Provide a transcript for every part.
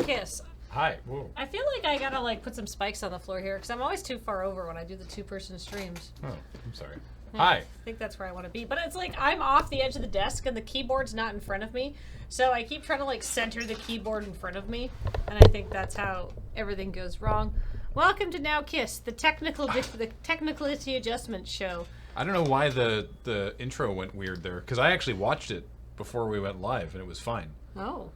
Kiss. Hi. Whoa. I feel like I gotta like put some spikes on the floor here because I'm always too far over when I do the two-person streams. Oh, I'm sorry. Yeah, Hi. I think that's where I want to be. But it's like I'm off the edge of the desk and the keyboard's not in front of me. So I keep trying to like center the keyboard in front of me. And I think that's how everything goes wrong. Welcome to Now Kiss, the technicality adjustment show. I don't know why the intro went weird there, because I actually watched it before we went live, and it was fine. Oh.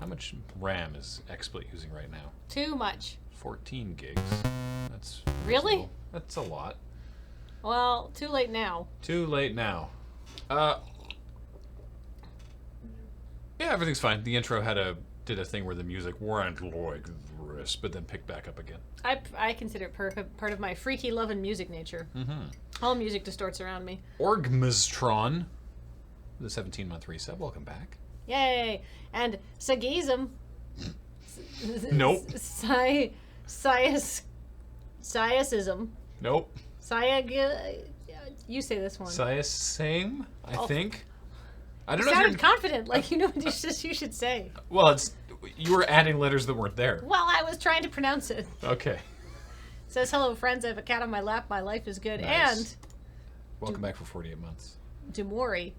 How much RAM is XSplit using right now? Too much. 14 gigs. That's Really? reasonable. That's a lot. Well, too late now. Too late now. Yeah, everything's fine. The intro did a thing where the music went like this, but then picked back up again. I consider it part of my freaky love and music nature. Mm-hmm. All music distorts around me. Orgmistron, the 17-month resub. Welcome back. Yay! And Sagism. Nope. Siasism. Nope. You say this one. Same, I think. I don't You know if sounded confident, like you know what you should say. Well, you were adding letters that weren't there. Well, I was trying to pronounce it. Okay. Says, hello, friends. I have a cat on my lap. My life is good. Nice. And Welcome back for 48 months. Demori.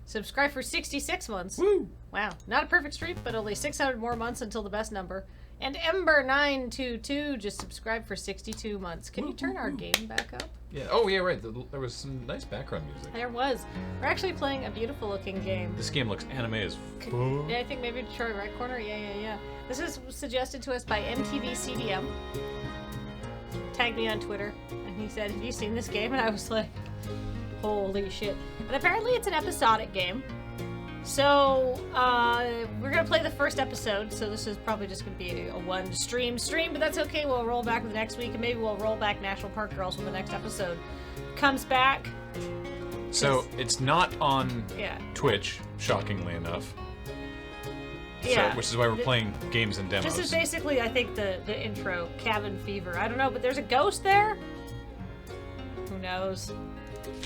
Subscribe for 66 months. Woo! Wow. Not a perfect streak, but only 600 more months until the best number. And Ember922 just subscribed for 62 months. Can you turn our game back up? Yeah. Oh, yeah, right. There was some nice background music. There was. We're actually playing a beautiful looking game. This game looks anime as fuck. Yeah, I think maybe Detroit right corner. Yeah. This is suggested to us by MTV CDM. Tagged me on Twitter, and he said, "Have you seen this game?" And I was like, "Holy shit!" And apparently, it's an episodic game. So we're gonna play the first episode. So this is probably just gonna be a one stream, but that's okay. We'll roll back with next week, and maybe we'll roll back National Park Girls when the next episode comes back. So it's not on Yeah. Twitch, shockingly enough. Yeah. So, which is why we're playing games and demos. This is basically, I think, the intro, Cabin Fever. I don't know, but there's a ghost there? Who knows?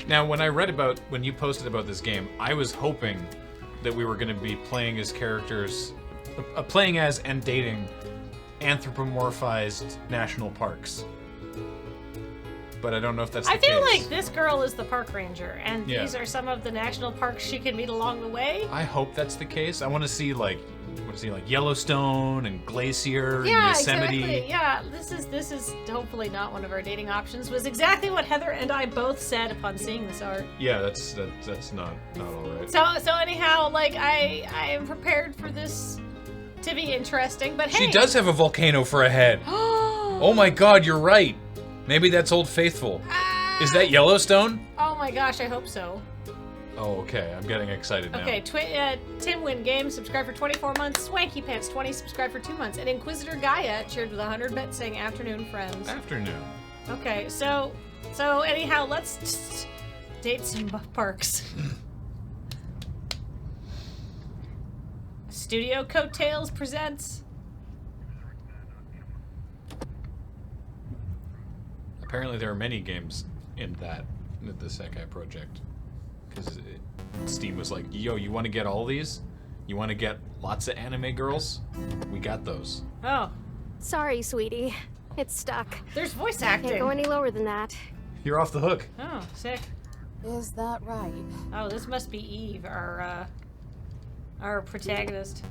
Now, when you posted about this game, I was hoping that we were going to be playing as characters, playing as and dating anthropomorphized national parks. But I don't know if that's the case. I feel like this girl is the park ranger, and Yeah. these are some of the national parks she can meet along the way. I hope that's the case. I want to see like Yellowstone and Glacier and Yeah, Yosemite. exactly. Yeah, this is hopefully not one of our dating options. Was exactly what Heather and I both said upon seeing this art. Yeah, that's not all right. So anyhow, like I am prepared for this to be interesting. But hey, She does have a volcano for a head. Oh my God, you're right. Maybe that's Old Faithful. Is that Yellowstone? Oh my gosh, I hope so. Oh, okay. I'm getting excited now. Okay, Tim Win Games, subscribe for 24 months. Swanky Pants, 20, subscribe for 2 months. And Inquisitor Gaia cheered with 100 bits saying afternoon, friends. Afternoon. Okay, so anyhow, let's date some parks. Studio Coattails presents. Apparently there are many games in the Sekai project. Because Steam was like, yo, you want to get all these? You want to get lots of anime girls? We got those. Oh, Sorry, sweetie. It's stuck. there's voice Can't go acting. any lower than that. You're off the hook. Oh, sick. Is that right? Oh, this must be Eve, our protagonist.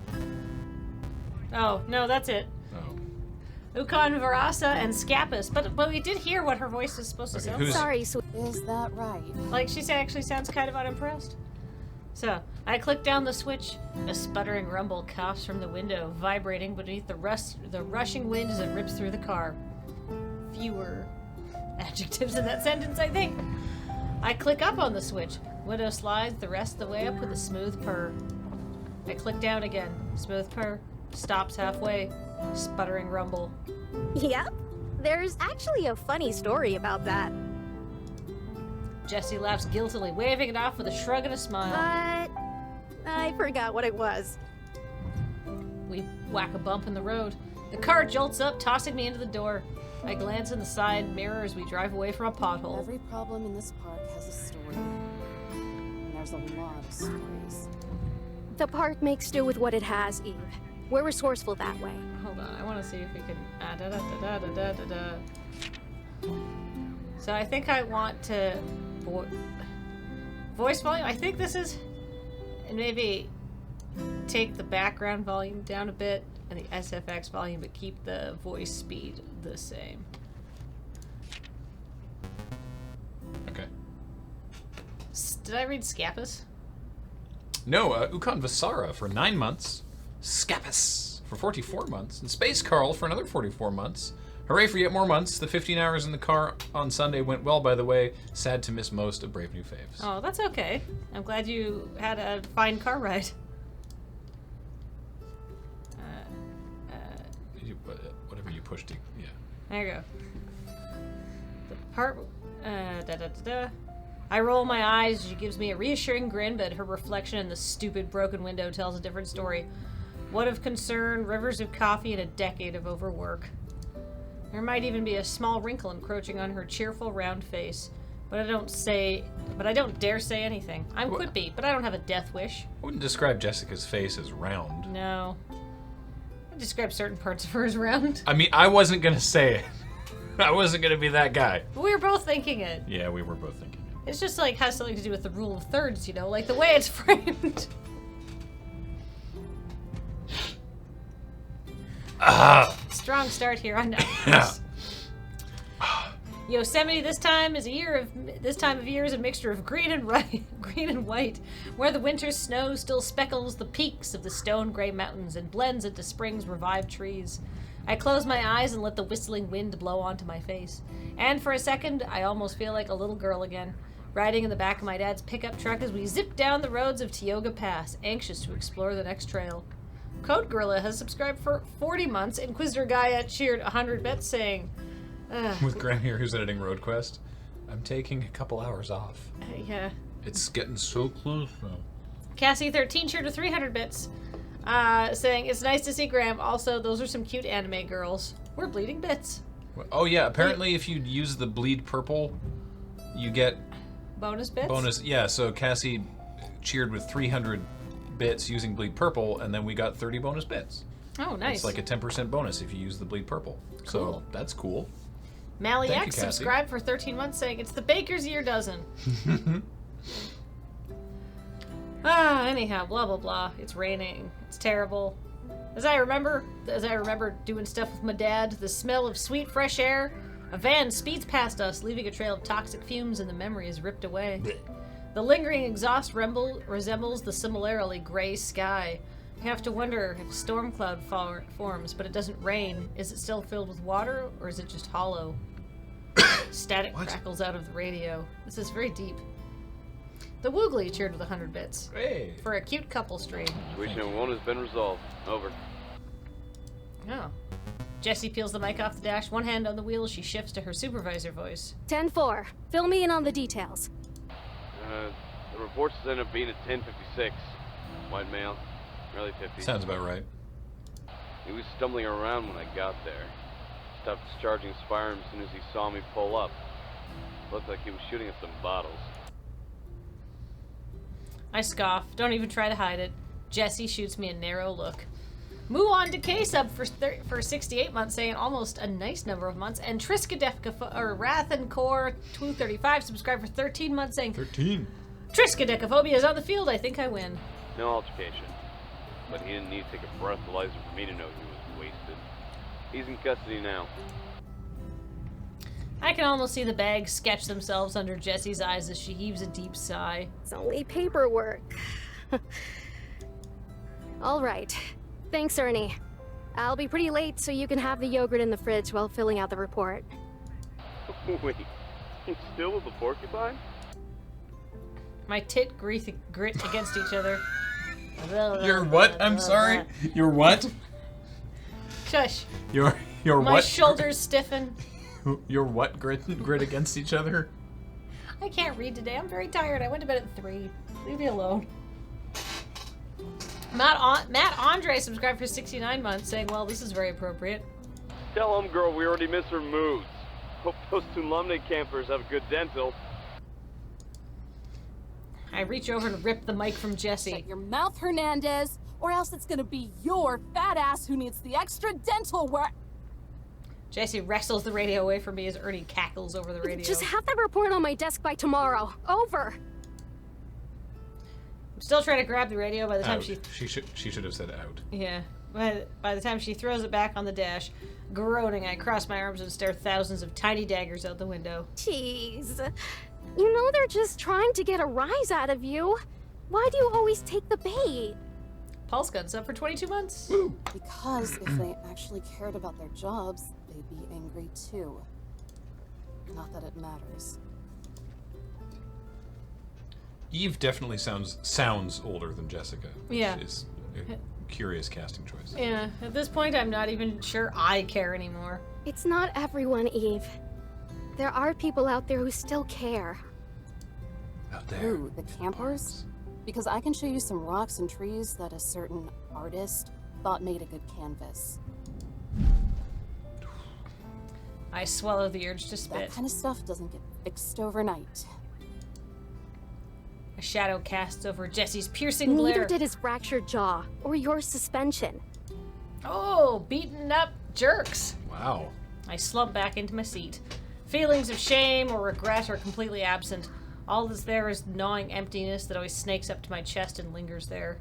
Oh, no, that's it. Oh. Ukon Varasa and Scapus, but we did hear what her voice is supposed to Okay, sound who's- like. Sorry, sweetie. Is that right? Like, she actually sounds kind of unimpressed. So, I click down the switch. A sputtering rumble coughs from the window, vibrating beneath the rushing wind as it rips through the car. Fewer adjectives in that sentence, I think. I click up on the switch. Window slides the rest of the way up with a smooth purr. I click down again. Smooth purr. Stops halfway. Sputtering rumble. Yep. There's actually a funny story about that. Jesse laughs guiltily, waving it off with a shrug and a smile. But I forgot what it was. We whack a bump in the road. The car jolts up, tossing me into the door. I glance in the side mirror as we drive away from a pothole. Every problem in this park has a story. And there's a lot of stories. The park makes do with what it has, Eve. We're resourceful that way. Hold on, I want to see if we can. So I think I want to voice volume. I think this is, and maybe take the background volume down a bit and the SFX volume, but keep the voice speed the same. Okay. Did I read Scapus? No, Ukon Vasara for 9 months. Scapus for 44 months. And Space Carl for another 44 months. Hooray for yet more months. The 15 hours in the car on Sunday went well, by the way. Sad to miss most of Brave New Faves. Oh, that's okay. I'm glad you had a fine car ride. Whatever you pushed to, yeah. There you go. The part, I roll my eyes. She gives me a reassuring grin, but her reflection in the stupid broken window tells a different story. What of concern, rivers of coffee, and a decade of overwork. There might even be a small wrinkle encroaching on her cheerful round face, but I don't dare say anything. I'm quippy, but I don't have a death wish. I wouldn't describe Jessica's face as round. No. I describe certain parts of her as round. I mean, I wasn't gonna say it. I wasn't gonna be that guy. But we were both thinking it. Yeah, we were both thinking it. It's just like has something to do with the rule of thirds, you know, like the way it's framed. Strong start here on Netflix. Yosemite this time of year is a mixture of green and white, where the winter snow still speckles the peaks of the stone gray mountains and blends into spring's revived trees. I close my eyes and let the whistling wind blow onto my face. And for a second, I almost feel like a little girl again, riding in the back of my dad's pickup truck as we zip down the roads of Tioga Pass, anxious to explore the next trail. Code Gorilla has subscribed for 40 months. Inquisitor Gaia cheered 100 bits, saying, With Grant here, who's editing Road Quest, I'm taking a couple hours off. Yeah. It's getting so close, though. Cassie13 cheered with 300 bits, saying, it's nice to see Graham. Also, those are some cute anime girls. We're bleeding bits. Oh, yeah, apparently if you use the bleed purple, you get... Bonus bits? Yeah, so Cassie cheered with 300 bits using bleed purple, and then we got 30 bonus bits. Oh, nice. It's like a 10% bonus if you use the bleed purple. Cool. So that's cool. Mally Thank X you, Cassie. subscribed for 13 months, saying it's the baker's year dozen. Anyhow, blah blah blah. It's raining. It's terrible. As I remember doing stuff with my dad, the smell of sweet fresh air. A van speeds past us, leaving a trail of toxic fumes, and the memory is ripped away. The lingering exhaust resembles the similarly gray sky. I have to wonder if a storm cloud forms, but it doesn't rain. Is it still filled with water, or is it just hollow? Static crackles out of the radio. This is very deep. The Woogly cheered with 100 bits. Hey. For a cute couple stream. Situation 1 has been resolved. Over. Oh. Jessie peels the mic off the dash, one hand on the wheel. She shifts to her supervisor voice. 10-4. Fill me in on the details. The reports ended up being at 10:56. White male, early 50s. Sounds about right. He was stumbling around when I got there. Stopped discharging his firearm as soon as he saw me pull up. Looked like he was shooting at some bottles. I scoff. Don't even try to hide it. Jessie shoots me a narrow look. Move on to K-Sub for 68 months, saying almost a nice number of months. And Triskaidekaphobe, or Wrath and Core 235 subscribed for 13 months, saying 13. Triskaidekaphobia is on the field. I think I win. No altercation. But he didn't need to take a breathalyzer for me to know he was wasted. He's in custody now. I can almost see the bags sketch themselves under Jessie's eyes as she heaves a deep sigh. It's only paperwork. All right. Thanks, Ernie. I'll be pretty late, so you can have the yogurt in the fridge while filling out the report. Wait, he's still with the porcupine? My tit grit against each other. Your what? I'm sorry. Your what? Shush. Your My what? shoulders stiffen. Your what grit against each other? I can't read today. I'm very tired. I went to bed at 3. Leave me alone. Matt Andre subscribed for 69 months, saying, well, this is very appropriate. Tell him, girl, we already miss her moods. Hope those Tulumne campers have a good dental. I reach over and rip the mic from Jessie. Shut your mouth, Hernandez, or else it's gonna be your fat ass who needs the extra dental work. Jesse wrestles the radio away from me as Ernie cackles over the radio. Just have that report on my desk by tomorrow. Over. I'm still trying to grab the radio by the time Out. She should have said out. Yeah. By the time she throws it back on the dash, groaning, I cross my arms and stare thousands of tiny daggers out the window. Jeez. You know they're just trying to get a rise out of you. Why do you always take the bait? Pulse gun's up for 22 months. Woo! Because if they actually cared about their jobs, they'd be angry too. Not that it matters. Eve definitely sounds older than Jessica. Which Yeah. is a curious casting choice. Yeah, at this point, I'm not even sure I care anymore. It's not everyone, Eve. There are people out there who still care. Out there. Who, the campers? Because I can show you some rocks and trees that a certain artist thought made a good canvas. I swallow the urge to That spit. kind of stuff doesn't get fixed overnight. A shadow casts over Jesse's piercing Neither glare. did his fractured jaw or your suspension. Oh, beaten up jerks. Wow. I slump back into my seat. Feelings of shame or regret are completely absent. All that's there is gnawing emptiness that always snakes up to my chest and lingers there.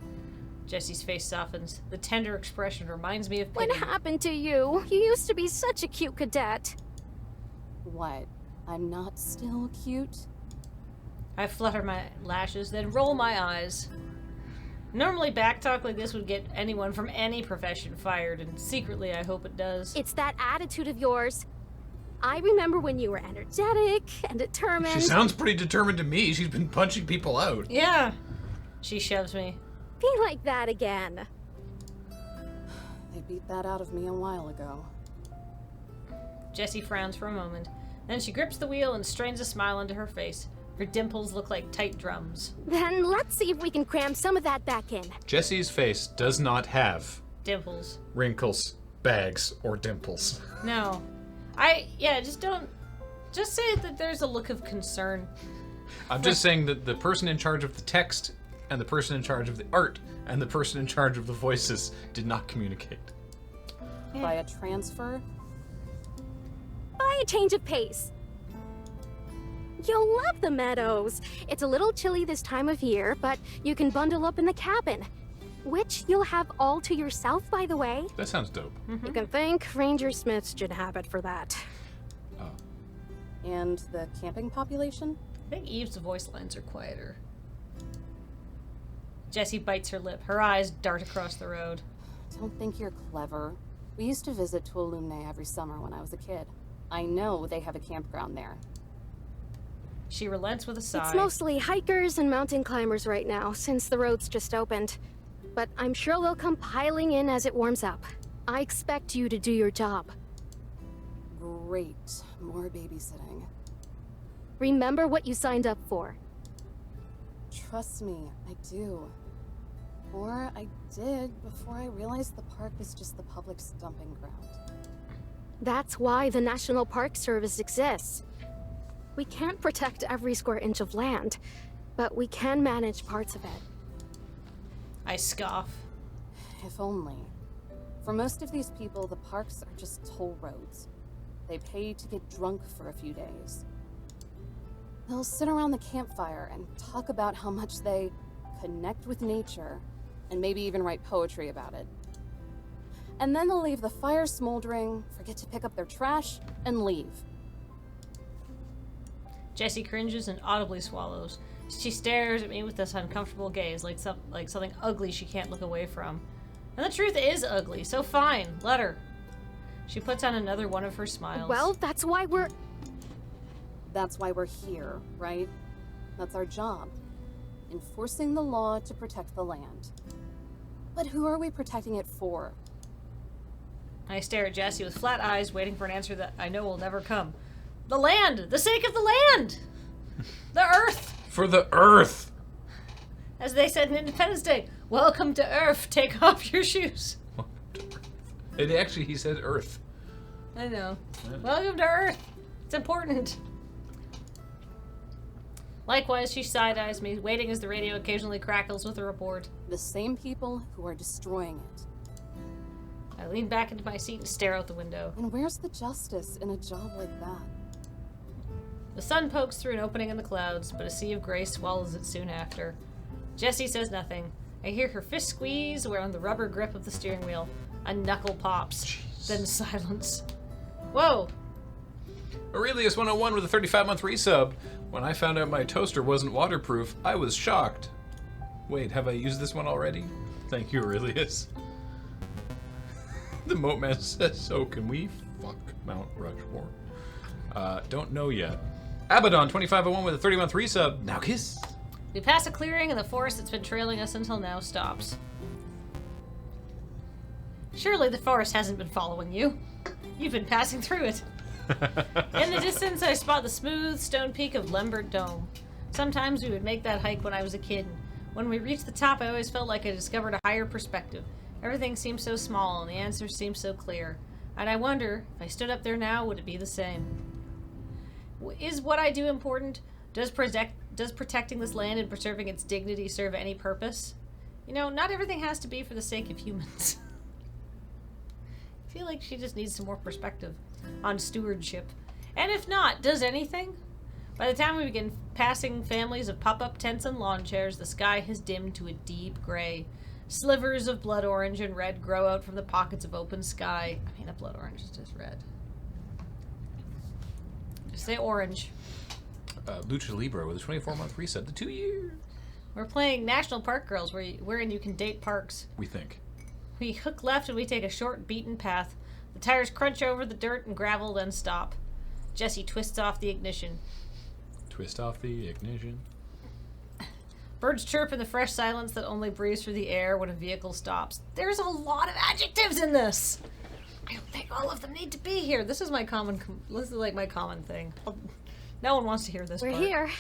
Jesse's face softens. The tender expression reminds me of What pity. happened to you? You used to be such a cute cadet. What? I'm not still cute? I flutter my lashes, then roll my eyes. Normally, backtalk like this would get anyone from any profession fired, and secretly I hope it does. It's that attitude of yours. I remember when you were energetic and determined. She sounds pretty determined to me. She's been punching people out. Yeah. She shoves me. Be like that again. They beat that out of me a while ago. Jessie frowns for a moment. Then she grips the wheel and strains a smile into her face. Her dimples look like tight drums. Then let's see if we can cram some of that back in. Jesse's face does not have Dimples. wrinkles, bags, or dimples. No. Just say that there's a look of concern. I'm just saying that the person in charge of the text and the person in charge of the art and the person in charge of the voices did not communicate. By a transfer? Buy a change of pace. You'll love the meadows. It's a little chilly this time of year, but you can bundle up in the cabin. Which you'll have all to yourself, by the way. That sounds dope. You can thank Ranger Smith's gin habit for that. Oh. And the camping population? I think Eve's voice lines are quieter. Jessie bites her lip. Her eyes dart across the road. Don't think you're clever. We used to visit Tuolumne every summer when I was a kid. I know they have a campground there. She relents with a sigh. It's mostly hikers and mountain climbers right now, since the roads just opened. But I'm sure they'll come piling in as it warms up. I expect you to do your job. Great. More babysitting. Remember what you signed up for. Trust me, I do. Or I did before I realized the park was just the public's dumping ground. That's why the National Park Service exists. We can't protect every square inch of land, but we can manage parts of it. I scoff. If only. For most of these people, the parks are just toll roads. They pay to get drunk for a few days. They'll sit around the campfire and talk about how much they connect with nature, and maybe even write poetry about it. And then they'll leave the fire smoldering, forget to pick up their trash, and leave. Jessie cringes and audibly swallows. She stares at me with this uncomfortable gaze, like something ugly she can't look away from. And the truth is ugly, so fine, let her. She puts on another one of her smiles. Well, that's why we're... That's why we're here, right? That's our job. Enforcing the law to protect the land. But who are we protecting it for? I stare at Jessie with flat eyes, waiting for an answer that I know will never come. The land! The sake of the land! The earth! For the Earth! As they said in Independence Day, welcome to Earth, take off your shoes. He said Earth. I know. Welcome to Earth. It's important. Likewise, she side-eyes me, waiting as the radio occasionally crackles with a report. The same people who are destroying it. I lean back into my seat and stare out the window. And where's the justice in a job like that? The sun pokes through an opening in the clouds, but a sea of gray swallows it soon after. Jessie says nothing. I hear her fist squeeze around the rubber grip of the steering wheel. A knuckle pops. Jeez. Then silence. Whoa! Aurelius 101 with a 35-month resub. When I found out my toaster wasn't waterproof, I was shocked. Wait, have I used this one already? Thank you, Aurelius. The Moat Man says, so can we fuck Mount Rushmore? Don't know yet. Abaddon 2501 with a 30-month resub. Now kiss. We pass a clearing and the forest that's been trailing us until now stops. Surely the forest hasn't been following you. You've been passing through it. In the distance, I spot the smooth stone peak of Lambert Dome. Sometimes we would make that hike when I was a kid. When we reached the top, I always felt like I discovered a higher perspective. Everything seemed so small and the answers seemed so clear. And I wonder, if I stood up there now, would it be the same? Is what I do important? Does protecting this land and preserving its dignity serve any purpose? You know, not everything has to be for the sake of humans. I feel like she just needs some more perspective on stewardship. And if not, does anything? By the time we begin passing families of pop-up tents and lawn chairs, the sky has dimmed to a deep gray. Slivers of blood orange and red grow out from the pockets of open sky. I mean, a blood orange is just red. Just say orange. Lucha Libre with a 24-month resub to 2 years. We're playing National Park Girls, wherein you can date parks. We think. We hook left and we take a short, beaten path. The tires crunch over the dirt and gravel, then stop. Jessie twists off the ignition. Twist off the ignition. Birds chirp in the fresh silence that only breathes through the air when a vehicle stops. There's a lot of adjectives in this! I don't think all of them need to be here. This is my common... This is like my common thing. No one wants to hear this We're part. here.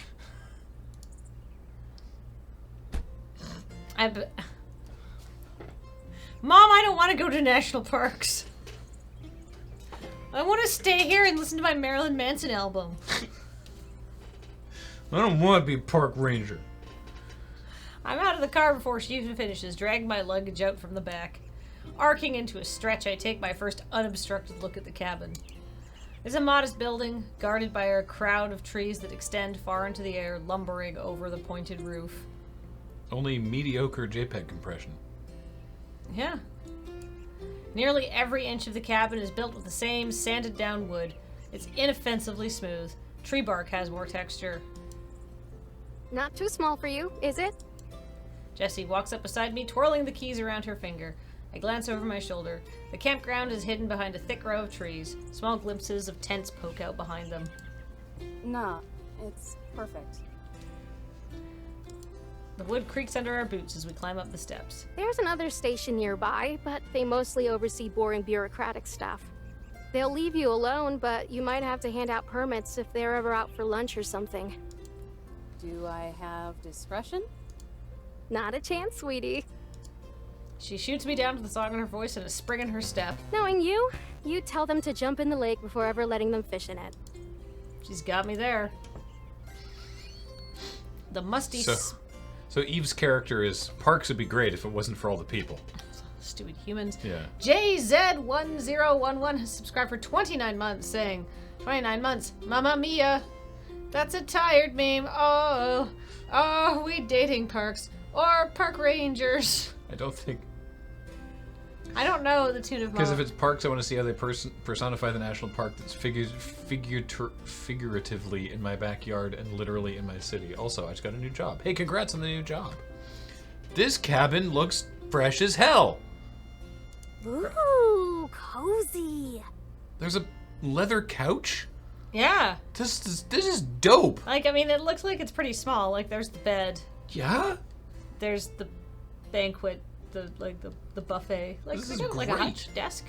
Mom, I don't want to go to national parks. I want to stay here and listen to my Marilyn Manson album. I don't want to be a park ranger. I'm out of the car before she even finishes, dragging my luggage out from the back. Arcing into a stretch, I take my first unobstructed look at the cabin. It's a modest building, guarded by a crowd of trees that extend far into the air, lumbering over the pointed roof. Only mediocre JPEG compression. Yeah. Nearly every inch of the cabin is built with the same sanded down wood. It's inoffensively smooth. Tree bark has more texture. Not too small for you, is it? Jessie walks up beside me, twirling the keys around her finger. I glance over my shoulder. The campground is hidden behind a thick row of trees. Small glimpses of tents poke out behind them. Nah, it's perfect. The wood creaks under our boots as we climb up the steps. There's another station nearby, but they mostly oversee boring bureaucratic stuff. They'll leave you alone, but you might have to hand out permits if they're ever out for lunch or something. Do I have discretion? Not a chance, sweetie. She shoots me down with a song in her voice and a spring in her step. Knowing you, you tell them to jump in the lake before ever letting them fish in it. She's got me there. The musty... So Eve's character is, parks would be great if it wasn't for all the people. Stupid humans. Yeah. JZ1011 has subscribed for 29 months, saying, 29 months, Mamma Mia. That's a tired meme. Oh, are we dating parks or park rangers? I don't think... I don't know the tune of Because Mama. if it's parks, I want to see how they personify the national park that's figuratively in my backyard and literally in my city. Also, I just got a new job. Hey, congrats on the new job. This cabin looks fresh as hell. Ooh, cozy. There's a leather couch? Yeah. This is dope. Like, I mean, it looks like it's pretty small. Like, there's the bed. Yeah? There's the banquet, the buffet. Like, This they is got, like, a great. hutch desk.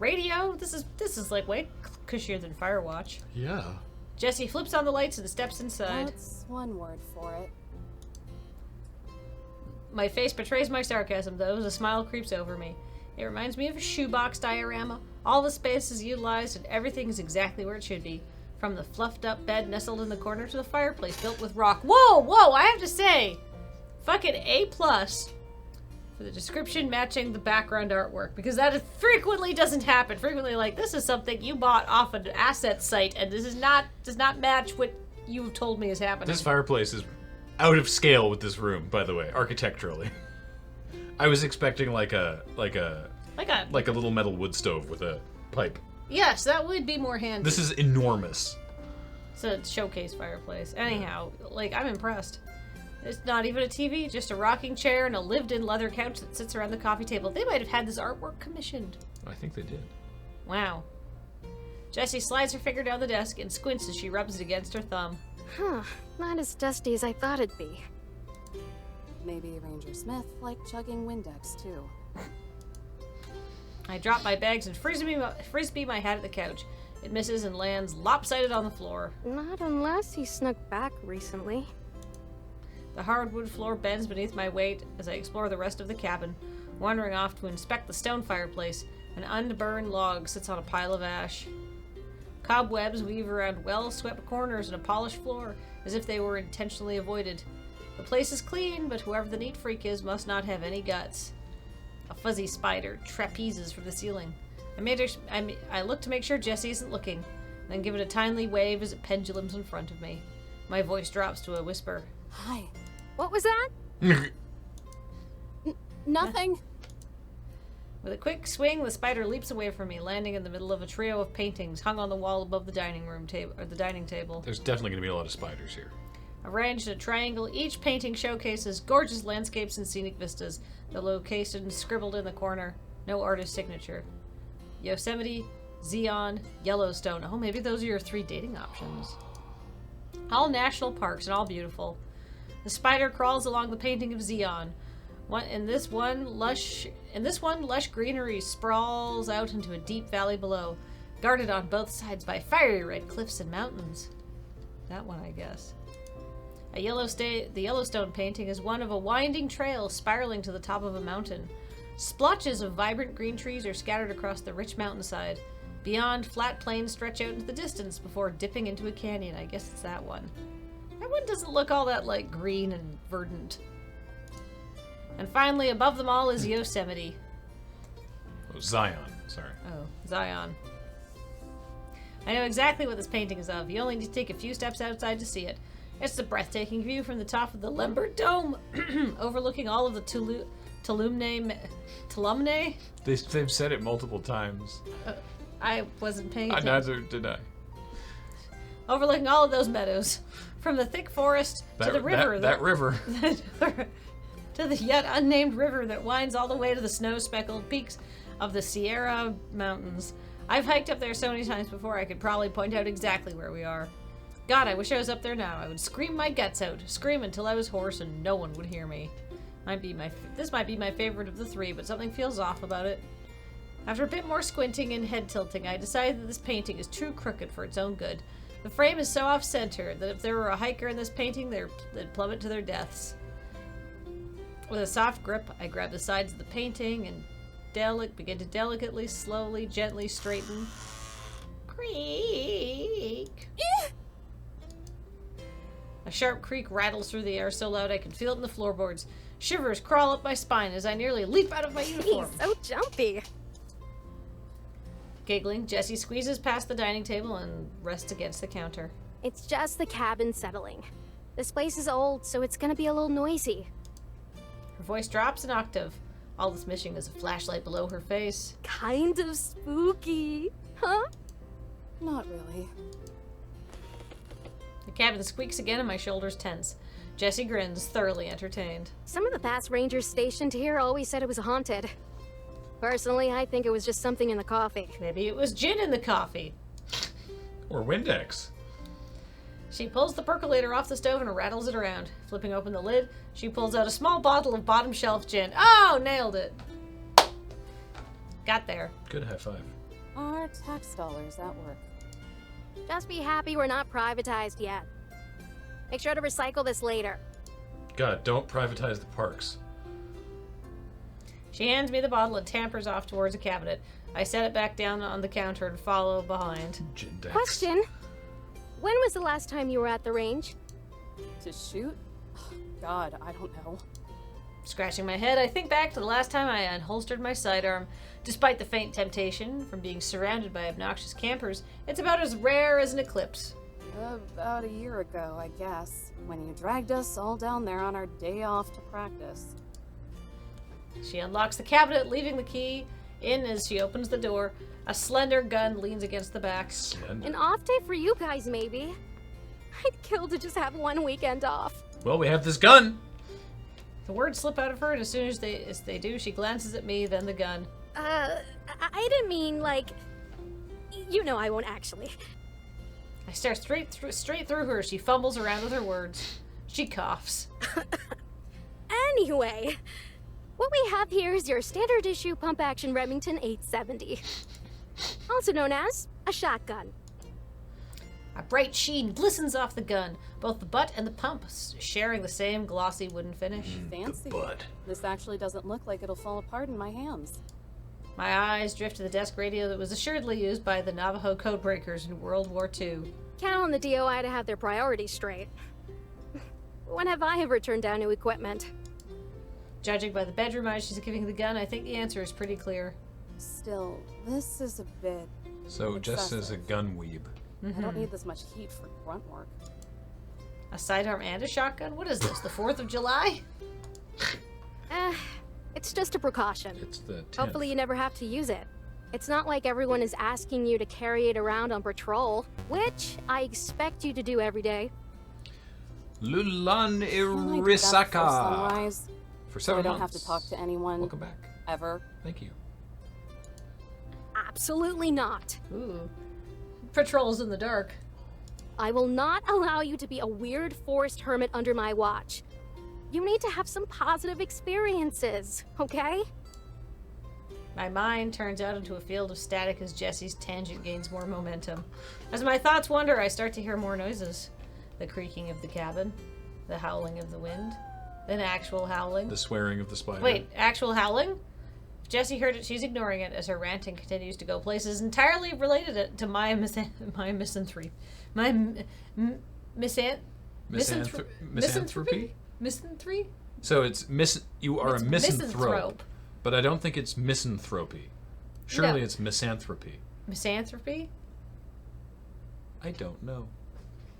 Radio. This is like way cushier than Firewatch. Yeah. Jessie flips on the lights and steps inside. That's one word for it. My face betrays my sarcasm, though, as a smile creeps over me. It reminds me of a shoebox diorama. All the space is utilized and everything is exactly where it should be. From the fluffed up bed nestled in the corner to the fireplace built with rock. Whoa, I have to say, fucking A+ for the description matching the background artwork, because that frequently doesn't happen. Frequently, like, this is something you bought off an asset site, and this does not match what you've told me is happening. This fireplace is out of scale with this room, by the way, architecturally. I was expecting like a little metal wood stove with a pipe. Yes, that would be more handy. This is enormous. It's a showcase fireplace. Anyhow, like, I'm impressed. It's not even a TV, just a rocking chair and a lived-in leather couch that sits around the coffee table. They might have had this artwork commissioned. I think they did. Wow. Jessie slides her finger down the desk and squints as she rubs it against her thumb. Huh, not as dusty as I thought it'd be. Maybe Ranger Smith liked chugging Windex, too. I drop my bags and frisbee my hat at the couch. It misses and lands lopsided on the floor. Not unless he snuck back recently. The hardwood floor bends beneath my weight as I explore the rest of the cabin, wandering off to inspect the stone fireplace. An unburned log sits on a pile of ash. Cobwebs weave around well-swept corners and a polished floor, as if they were intentionally avoided. The place is clean, but whoever the neat freak is must not have any guts. A fuzzy spider trapezes from the ceiling. I look to make sure Jessie isn't looking, then give it a tiny wave as it pendulums in front of me. My voice drops to a whisper. Hi. What was that? Nothing. With a quick swing, the spider leaps away from me, landing in the middle of a trio of paintings hung on the wall above the dining table. There's definitely going to be a lot of spiders here. Arranged in a triangle, each painting showcases gorgeous landscapes and scenic vistas. The location scribbled in the corner. No artist signature. Yosemite, Zion, Yellowstone. Oh, maybe those are your 3 dating options. All national parks and all beautiful. The spider crawls along the painting of Zion. In this one, lush greenery sprawls out into a deep valley below, guarded on both sides by fiery red cliffs and mountains. That one, I guess. The Yellowstone painting is one of a winding trail spiraling to the top of a mountain. Splotches of vibrant green trees are scattered across the rich mountainside. Beyond, flat plains stretch out into the distance before dipping into a canyon. I guess it's that one. That one doesn't look all that, like, green and verdant. And finally, above them all is Yosemite. Oh, Zion. Sorry. Oh, Zion. I know exactly what this painting is of. You only need to take a few steps outside to see it. It's the breathtaking view from the top of the Lembert Dome, overlooking all of the Tuolumne. They've said it multiple times. I wasn't paying attention. Neither did I. Overlooking all of those meadows, from the thick forest to the river. That river. To the yet unnamed river that winds all the way to the snow-speckled peaks of the Sierra Mountains. I've hiked up there so many times before I could probably point out exactly where we are. God, I wish I was up there now. I would scream my guts out, scream until I was hoarse and no one would hear me. This might be my favorite of the 3, but something feels off about it. After a bit more squinting and head tilting, I decided that this painting is too crooked for its own good. The frame is so off-center that if there were a hiker in this painting, they'd plummet to their deaths. With a soft grip, I grab the sides of the painting and begin to delicately, slowly, gently straighten. Creak! A sharp creak rattles through the air so loud I can feel it in the floorboards. Shivers crawl up my spine as I nearly leap out of my uniform. He's so jumpy. Giggling, Jessie squeezes past the dining table and rests against the counter. It's just the cabin settling. This place is old, so it's gonna be a little noisy. Her voice drops an octave. All that's missing is a flashlight below her face. Kind of spooky, huh? Not really. The cabin squeaks again and my shoulders tense. Jessie grins, thoroughly entertained. Some of the past rangers stationed here always said it was haunted. Personally, I think it was just something in the coffee. Maybe it was gin in the coffee. Or Windex. She pulls the percolator off the stove and rattles it around. Flipping open the lid, she pulls out a small bottle of bottom shelf gin. Oh, nailed it. Got there. Good high five. Our tax dollars at work. Just be happy we're not privatized yet. Make sure to recycle this later. God, don't privatize the parks. She hands me the bottle and tampers off towards a cabinet. I set it back down on the counter and follow behind. Gindex. Question. when was the last time you were at the range? To shoot? God, I don't know. Scratching my head, I think back to the last time I unholstered my sidearm. Despite the faint temptation from being surrounded by obnoxious campers, it's about as rare as an eclipse. About a year ago, I guess, when you dragged us all down there on our day off to practice. She unlocks the cabinet, leaving the key in as she opens the door. A slender gun leans against the back. An off day for you guys, maybe. I'd kill to just have one weekend off. Well, we have this gun. The words slip out of her, and as soon as they do, she glances at me, then the gun. I didn't mean, like... You know I won't actually. I stare straight through her. She fumbles around with her words. She coughs. Anyway, what we have here is your standard issue pump-action Remington 870. Also known as a shotgun. A bright sheen glistens off the gun, both the butt and the pump sharing the same glossy wooden finish. Fancy. butt. This actually doesn't look like it'll fall apart in my hands. My eyes drift to the desk radio that was assuredly used by the Navajo codebreakers in World War II. Count on the DOI to have their priorities straight. When have I ever turned down new equipment? Judging by the bedroom eyes she's giving the gun, I think the answer is pretty clear. Still, this is a bit... So Jess is a excessive. gun weeb. I don't need this much heat for grunt work. A sidearm and a shotgun? What is this, the 4th of July? It's just a precaution. It's the 10th. Hopefully you never have to use it. It's not like everyone is asking you to carry it around on patrol, which I expect you to do every day. Lulan Can I do that before Irisaka. sunrise? For So I 7 don't have months. to talk to anyone Welcome back. ever. Thank you. Absolutely not. Ooh. Patrols in the dark. I will not allow you to be a weird forest hermit under my watch. You need to have some positive experiences, okay? My mind turns out into a field of static as Jesse's tangent gains more momentum. As my thoughts wander, I start to hear more noises. The creaking of the cabin, the howling of the wind, then actual howling. The swearing of the spider. Wait, actual howling? If Jessie heard it, she's ignoring it as her ranting continues to go places entirely related to my misanthropy. Misanthropy? Misanthropy? So it's you are It's a misanthrope, misanthrope. but I don't think it's misanthropy. Surely No. it's misanthropy. Misanthropy? I don't know.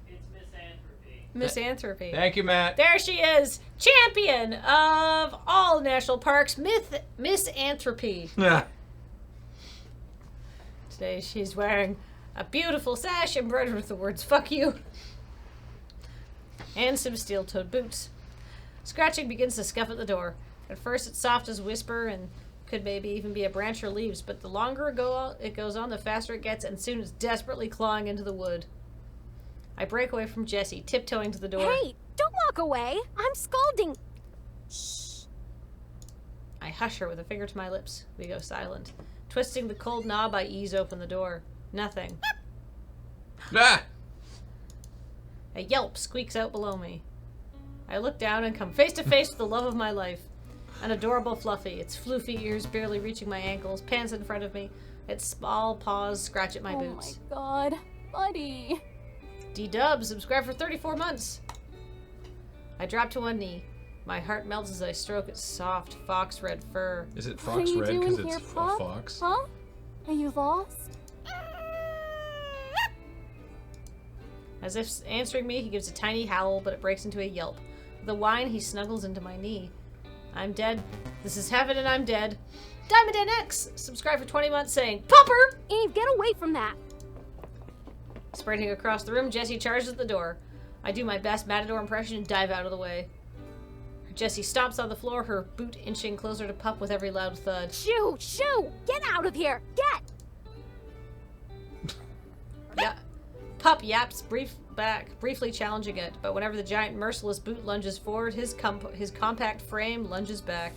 It's misanthropy. Misanthropy. Thank you, Matt. There she is, champion of all national parks, Misanthropy. Ah. Today she's wearing a beautiful sash embroidered with the words "fuck you" and some steel-toed boots. Scratching begins to scuff at the door. At first it's soft as whisper and could maybe even be a branch or leaves, but the longer it goes on, the faster it gets, and soon it's desperately clawing into the wood. I break away from Jessie, tiptoeing to the door. Hey, don't walk away. I'm scalding. I hush her with a finger to my lips. We go silent. Twisting the cold knob, I ease open the door. Nothing. Ah! A yelp squeaks out below me. I look down and come face to face with the love of my life. An adorable Fluffy, its floofy ears barely reaching my ankles, pants in front of me. Its small paws scratch at my boots. Oh my god, buddy. D-Dub, subscribe for 34 months. I drop to one knee. My heart melts as I stroke its soft fox red fur. Is it What are fox you red doing because here, it's a pup? fox? Huh? Are you lost? As if answering me, he gives a tiny howl, but it breaks into a yelp. With a whine, he snuggles into my knee. I'm dead. This is heaven and I'm dead. Diamond NX, subscribe for 20 months saying, Popper! Eve, get away from that. Sprinting across the room, Jessie charges at the door. I do my best Matador impression and dive out of the way. Jessie stomps on the floor, her boot inching closer to Pup with every loud thud. Shoo, shoo, get out of here, get. Yeah. Pup yaps briefly challenging it, but whenever the giant merciless boot lunges forward, his compact frame lunges back.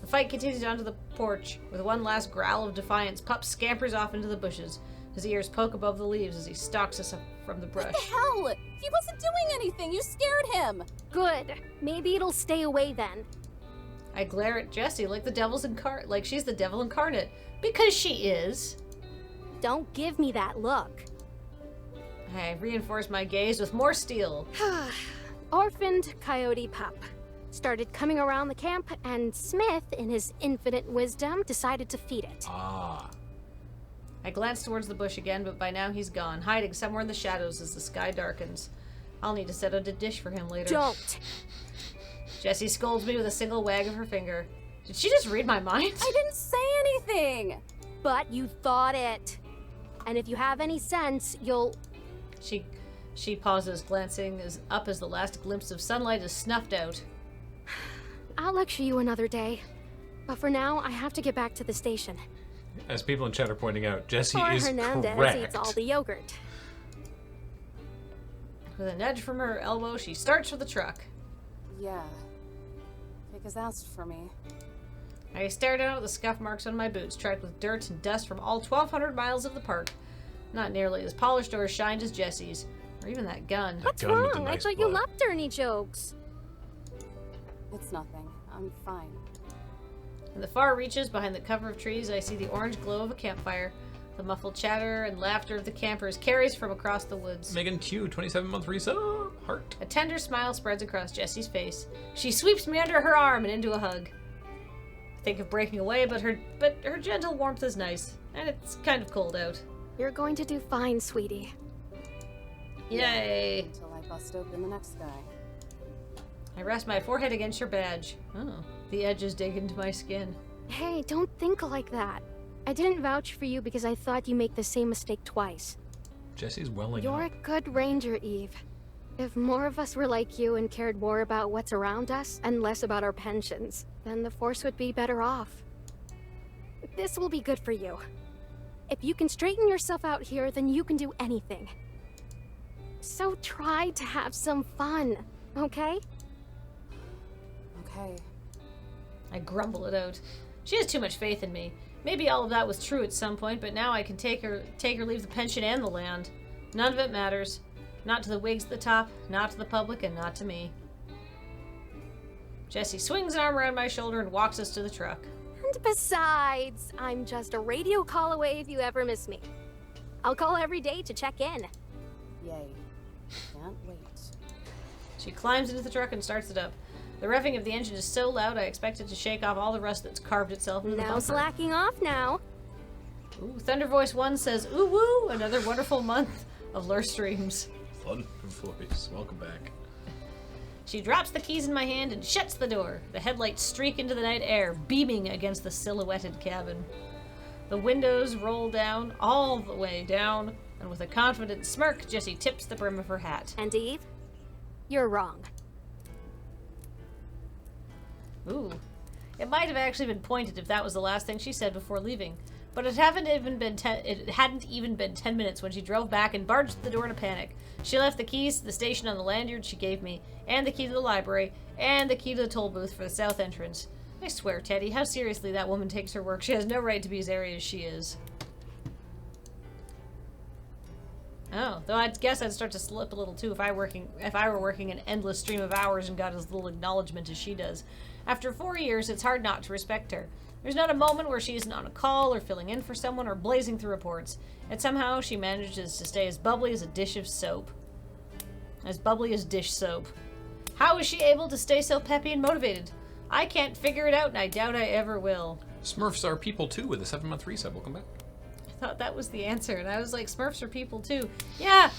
The fight continues onto the porch. With one last growl of defiance, Pup scampers off into the bushes. His ears poke above the leaves as he stalks us up from the brush. What the hell? He wasn't doing anything. You scared him. Good. Maybe it'll stay away then. I glare at Jessie like she's the devil incarnate. Because she is. Don't give me that look. I reinforced my gaze with more steel. Orphaned coyote pup. Started coming around the camp, and Smith, in his infinite wisdom, decided to feed it. Ah. I glanced towards the bush again, but by now he's gone, hiding somewhere in the shadows as the sky darkens. I'll need to set out a dish for him later. Don't! Jessie scolds me with a single wag of her finger. Did she just read my mind? I didn't say anything! But you thought it. And if you have any sense, you'll... She pauses, glancing up as the last glimpse of sunlight is snuffed out. I'll lecture you another day. But for now, I have to get back to the station. As people in chat are pointing out, Jessie Poor is Hernandez correct. eats all the yogurt. With a nudge from her elbow, she starts for the truck. Yeah. Vic has asked for me. I stare down at the scuff marks on my boots, tracked with dirt and dust from all 1,200 miles of the park. Not nearly as polished or as shined as Jessie's. Or even that gun. What's gun with the wrong? I nice thought you butt. loved dirty jokes. It's nothing. I'm fine. In the far reaches, behind the cover of trees, I see the orange glow of a campfire. The muffled chatter and laughter of the campers carries from across the woods. Megan Q, 27-month resub. Heart. A tender smile spreads across Jessie's face. She sweeps me under her arm and into a hug. I think of breaking away, but her gentle warmth is nice. And it's kind of cold out. You're going to do fine, sweetie. Yay! Until I bust open the next guy. I rest my forehead against her badge. Oh, the edges dig into my skin. Hey, don't think like that. I didn't vouch for you because I thought you make the same mistake twice. Jessie's welling You're a up. good ranger, Eve. If more of us were like you and cared more about what's around us and less about our pensions, then the Force would be better off. This will be good for you. If you can straighten yourself out here, then you can do anything. So try to have some fun, okay? Okay. I grumble it out. She has too much faith in me. Maybe all of that was true at some point, but now I can take or leave the pension and the land. None of it matters. Not to the wigs at the top, not to the public, and not to me. Jessie swings an arm around my shoulder and walks us to the truck. And besides, I'm just a radio call away if you ever miss me. I'll call every day to check in. Yay. Can't wait. She climbs into the truck and starts it up. The revving of the engine is so loud I expect it to shake off all the rust that's carved itself into the No bumper. slacking off now. Ooh, Thunder Voice 1 says, ooh woo, another wonderful month of lure streams. Thunder voice. Welcome back. She drops the keys in my hand and shuts the door. The headlights streak into the night air, beaming against the silhouetted cabin. The windows roll down, all the way down, and with a confident smirk, Jessie tips the brim of her hat. And Eve, you're wrong. Ooh. It might have actually been pointed if that was the last thing she said before leaving. But it hadn't even been 10 minutes when she drove back and barged the door in a panic. She left the keys to the station on the lanyard she gave me, and the key to the library, and the key to the toll booth for the south entrance. I swear, Teddy, how seriously that woman takes her work. She has no right to be as airy as she is. Oh, though I guess I'd start to slip a little too if I were working an endless stream of hours and got as little acknowledgement as she does. After 4 years, it's hard not to respect her. There's not a moment where she isn't on a call or filling in for someone or blazing through reports. And somehow she manages to stay as bubbly as a dish of soap. As bubbly as dish soap. How is she able to stay so peppy and motivated? I can't figure it out, and I doubt I ever will. Smurfs are people too with a 7-month resub. Welcome back. I thought that was the answer, and I was like, Smurfs are people too. Yeah!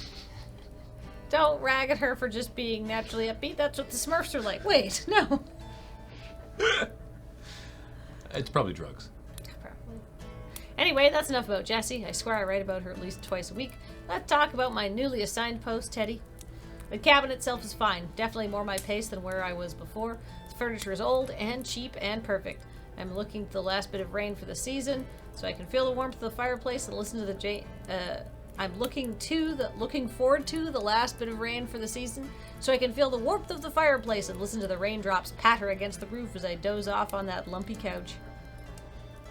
Don't rag at her for just being naturally upbeat. That's what the Smurfs are like. Wait, no. It's probably drugs. Probably. Anyway, that's enough about Jessie. I swear I write about her at least twice a week. Let's talk about my newly assigned post, Teddy. The cabin itself is fine. Definitely more my pace than where I was before. The furniture is old and cheap and perfect. I'm looking to the last bit of rain for the season, so I can feel the warmth of the fireplace and listen to the I'm looking forward to the last bit of rain for the season, so I can feel the warmth of the fireplace and listen to the raindrops patter against the roof as I doze off on that lumpy couch.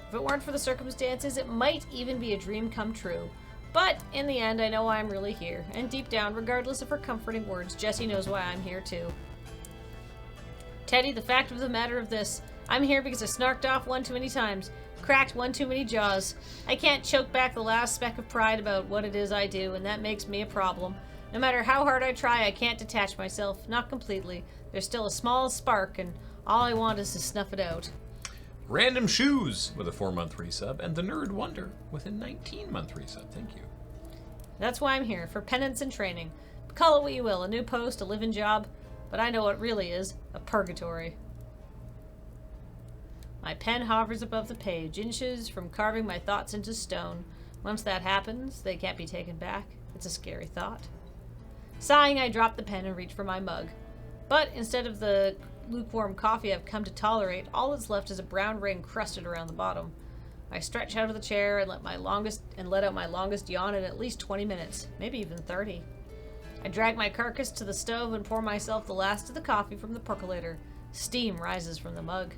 If it weren't for the circumstances, it might even be a dream come true. But in the end, I know I'm really here, and deep down, regardless of her comforting words, Jessie knows why I'm here too. Teddy, the fact of the matter of this, I'm here because I snarked off one too many times. cracked one too many jaws. I can't choke back the last speck of pride about what it is I do, and that makes me a problem. No matter how hard I try, I can't detach myself. Not completely. There's still a small spark, and all I want is to snuff it out. Random Shoes with a 4-month resub, and The Nerd Wonder with a 19-month resub. Thank you. That's why I'm here, for penance and training. Call it what you will, a new post, a living job, but I know what it really is, a purgatory. My pen hovers above the page, inches from carving my thoughts into stone. Once that happens, they can't be taken back. It's a scary thought. Sighing, I drop the pen and reach for my mug. But instead of the lukewarm coffee I've come to tolerate, all that's left is a brown ring crusted around the bottom. I stretch out of the chair and let out my longest yawn in at least 20 minutes, maybe even 30. I drag my carcass to the stove and pour myself the last of the coffee from the percolator. Steam rises from the mug.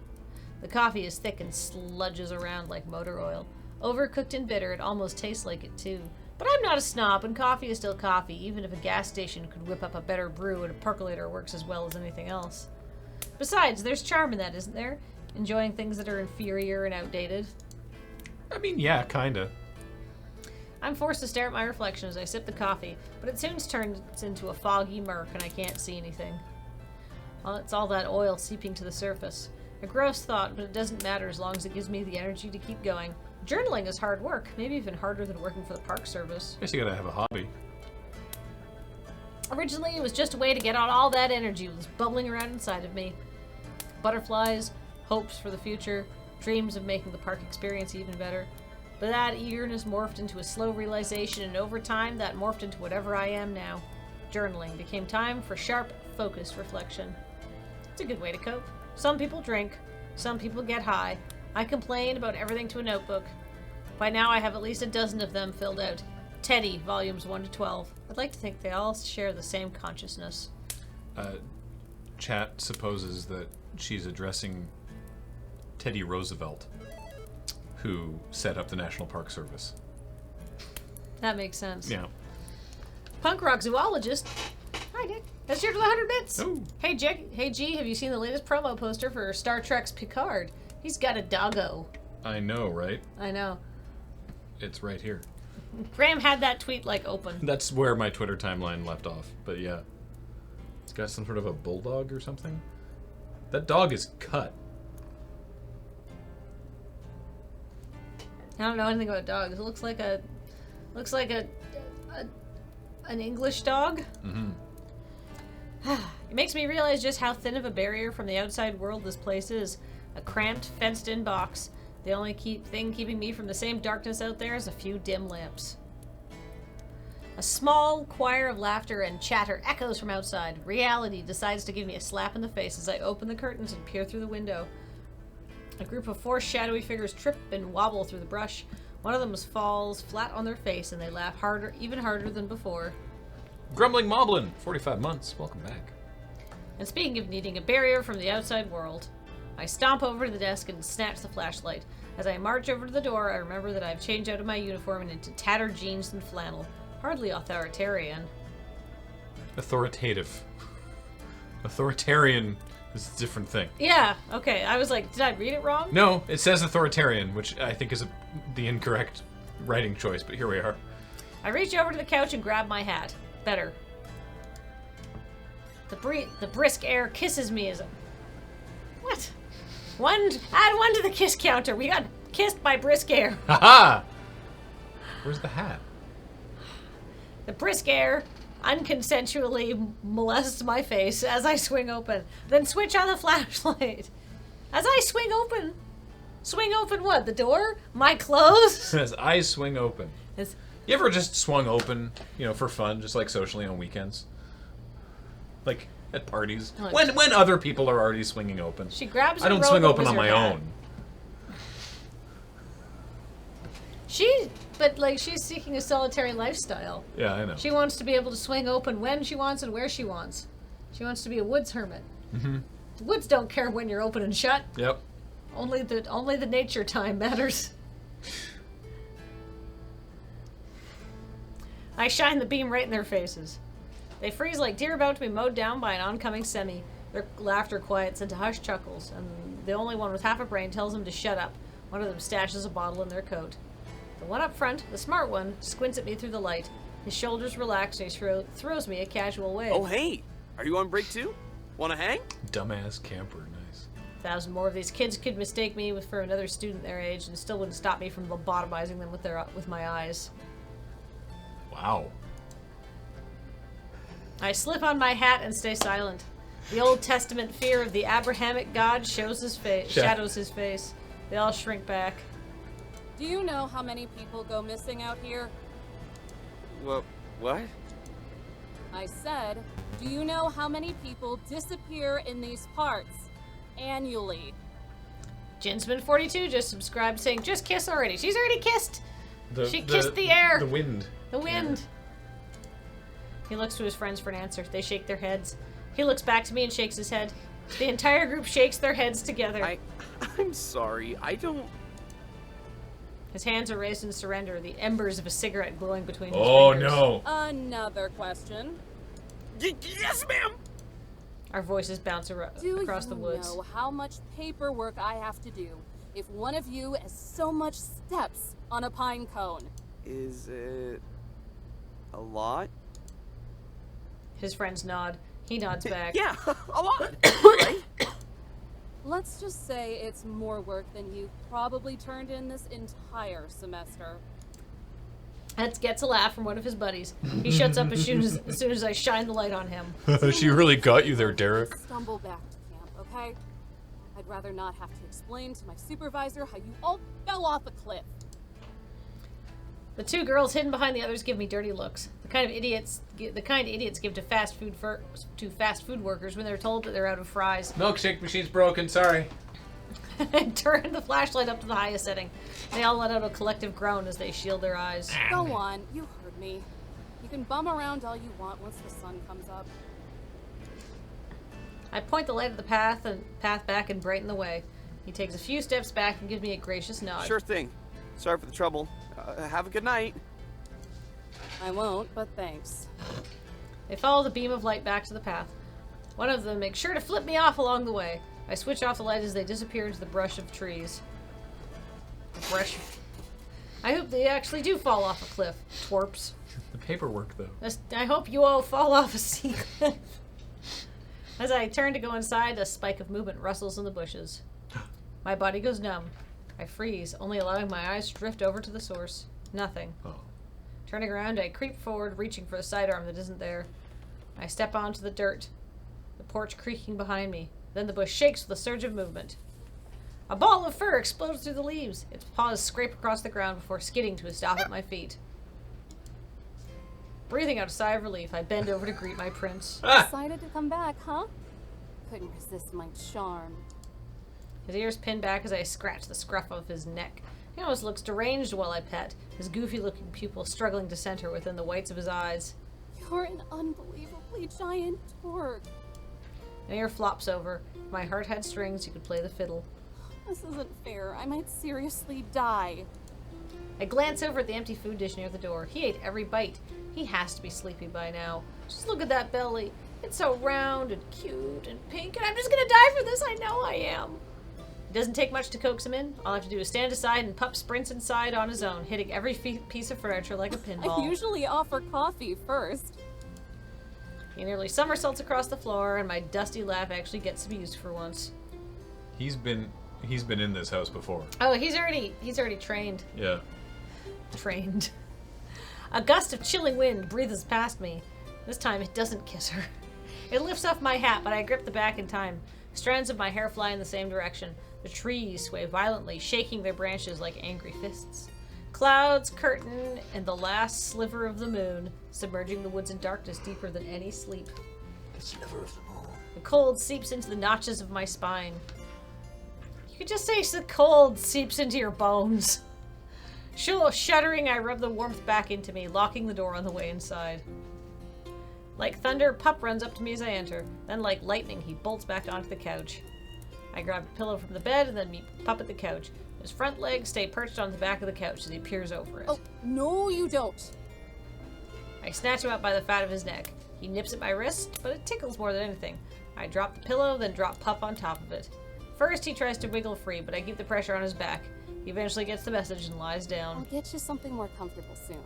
The coffee is thick and sludges around like motor oil. Overcooked and bitter, it almost tastes like it too. But I'm not a snob, and coffee is still coffee, even if a gas station could whip up a better brew and a percolator works as well as anything else. Besides, there's charm in that, isn't there? Enjoying things that are inferior and outdated. I mean, yeah, kinda. I'm forced to stare at my reflection as I sip the coffee, but it soon turns into a foggy murk and I can't see anything. Well, it's all that oil seeping to the surface. A gross thought, but it doesn't matter as long as it gives me the energy to keep going. Journaling is hard work, maybe even harder than working for the Park Service. Guess you gotta have a hobby. Originally, it was just a way to get out all that energy that was bubbling around inside of me. Butterflies, hopes for the future, dreams of making the park experience even better. But that eagerness morphed into a slow realization, and over time, that morphed into whatever I am now. Journaling became time for sharp, focused reflection. It's a good way to cope. Some people drink, some people get high. I complain about everything to a notebook. By now, I have at least a dozen of them filled out. Teddy, volumes 1 to 12. I'd like to think they all share the same consciousness. Chat supposes that she's addressing Teddy Roosevelt, who set up the National Park Service. That makes sense. Yeah. Punk rock zoologist. Hi, Dick. That's your 100 bits. Oh. Hey, G, have you seen the latest promo poster for Star Trek's Picard? He's got a doggo. I know, right? I know. It's right here. Graham had that tweet, open. That's where my Twitter timeline left off, but yeah. It's got some sort of a bulldog or something. That dog is cut. I don't know anything about dogs. It looks like an English dog. Mm-hmm. It makes me realize just how thin of a barrier from the outside world this place is. A cramped, fenced-in box. The only thing keeping me from the same darkness out there is a few dim lamps. A small choir of laughter and chatter echoes from outside. Reality decides to give me a slap in the face as I open the curtains and peer through the window. A group of 4 shadowy figures trip and wobble through the brush. One of them falls flat on their face and they laugh harder, even harder than before. Grumbling Moblin, 45 months. Welcome back. And speaking of needing a barrier from the outside world, I stomp over to the desk and snatch the flashlight. As I march over to the door, I remember that I've changed out of my uniform and into tattered jeans and flannel. Hardly authoritarian. Authoritative. Authoritarian is a different thing. Yeah, okay. I was like, did I read it wrong? No, it says authoritarian, which I think is the incorrect writing choice, but here we are. I reach over to the couch and grab my hat. Better. The brisk air kisses me as a... What? Add 1 to the kiss counter. We got kissed by brisk air. Haha! Where's the hat? The brisk air unconsensually molests my face as I swing open. Then switch on the flashlight. As I swing open what? The door? My clothes? As I swing open. You ever just swung open, for fun, just like socially on weekends? Like at parties? When other people are already swinging open. She grabs her I don't robe swing and open on my hat. own. She's seeking a solitary lifestyle. Yeah, I know. She wants to be able to swing open when she wants and where she wants. She wants to be a woods hermit. Mm-hmm. The woods don't care when you're open and shut. Yep. Only the nature time matters. I shine the beam right in their faces. They freeze like deer about to be mowed down by an oncoming semi. Their laughter quiets into hushed chuckles, and the only one with half a brain tells them to shut up. One of them stashes a bottle in their coat. The one up front, the smart one, squints at me through the light. His shoulders relax and he throws me a casual wave. Oh, hey! Are you on break too? Wanna hang? Dumbass camper, nice. 1,000 more of these kids could mistake me for another student their age and still wouldn't stop me from lobotomizing them with my eyes. Wow. I slip on my hat and stay silent. The Old Testament fear of the Abrahamic God shadows his face. They all shrink back. Do you know how many people go missing out here? What? I said, do you know how many people disappear in these parts annually? Jinsman42 just subscribed saying, just kiss already. She's already kissed! She kissed the air! The wind. The wind! He looks to his friends for an answer. They shake their heads. He looks back to me and shakes his head. The entire group shakes their heads together. I'm sorry, I don't... His hands are raised in surrender, the embers of a cigarette glowing between his Oh fingers. no! Another question. Yes, ma'am! Our voices bounce across the woods. Do you know how much paperwork I have to do if one of you has so much steps on a pine cone? Is it... a lot? His friends nod. He nods back. Yeah, a lot! Right? Let's just say it's more work than you probably turned in this entire semester. That gets a laugh from one of his buddies. He shuts up as soon as I shine the light on him. She really got you there, Derek. Stumble back to camp, okay? I'd rather not have to explain to my supervisor how you all fell off a cliff. The two girls hidden behind the others give me dirty looks. The kind idiots give to fast food workers when they're told that they're out of fries. Milkshake machine's broken, sorry. And turn the flashlight up to the highest setting. They all let out a collective groan as they shield their eyes. Go on, you heard me. You can bum around all you want once the sun comes up. I point the light of the path back and brighten the way. He takes a few steps back and gives me a gracious nod. Sure thing. Sorry for the trouble. Have a good night. I won't, but thanks. They follow the beam of light back to the path. One of them makes sure to flip me off along the way. I switch off the light as they disappear into the brush of trees. I hope they actually do fall off a cliff, twerps. The paperwork, though. I hope you all fall off a sea cliff. As I turn to go inside, a spike of movement rustles in the bushes. My body goes numb. I freeze, only allowing my eyes to drift over to the source. Nothing. Oh. Turning around, I creep forward, reaching for the sidearm that isn't there. I step onto the dirt, the porch creaking behind me. Then the bush shakes with a surge of movement. A ball of fur explodes through the leaves. Its paws scrape across the ground before skidding to a stop at my feet. Breathing out a sigh of relief, I bend over to greet my prince. Decided to come back, huh? Couldn't resist my charm. His ears pin back as I scratch the scruff of his neck. He almost looks deranged while I pet, his goofy-looking pupil struggling to center within the whites of his eyes. You're an unbelievably giant torque. An ear flops over. If my heart had strings, you could play the fiddle. This isn't fair. I might seriously die. I glance over at the empty food dish near the door. He ate every bite. He has to be sleepy by now. Just look at that belly. It's so round and cute and pink, and I'm just gonna die for this. I know I am. It doesn't take much to coax him in. All I have to do is stand aside and Pup sprints inside on his own, hitting every piece of furniture like a pinball. I usually offer coffee first. He nearly somersaults across the floor, and my dusty laugh actually gets some use for once. He's been in this house before. Oh, he's already trained. Yeah. Trained. A gust of chilling wind breathes past me. This time it doesn't kiss her. It lifts off my hat, but I grip the back in time. Strands of my hair fly in the same direction. The trees sway violently, shaking their branches like angry fists. Clouds curtain and the last sliver of the moon, submerging the woods in darkness deeper than any sleep. The sliver of the moon. The cold seeps into the notches of my spine. You could just say the cold seeps into your bones. Shuddering, I rub the warmth back into me, locking the door on the way inside. Like thunder, Pup runs up to me as I enter. Then like lightning, he bolts back onto the couch. I grab a pillow from the bed and then meet Pup at the couch. His front legs stay perched on the back of the couch as he peers over it. Oh, no you don't. I snatch him up by the fat of his neck. He nips at my wrist, but it tickles more than anything. I drop the pillow, then drop Pup on top of it. First, he tries to wiggle free, but I keep the pressure on his back. He eventually gets the message and lies I'll down. get you something more comfortable soon.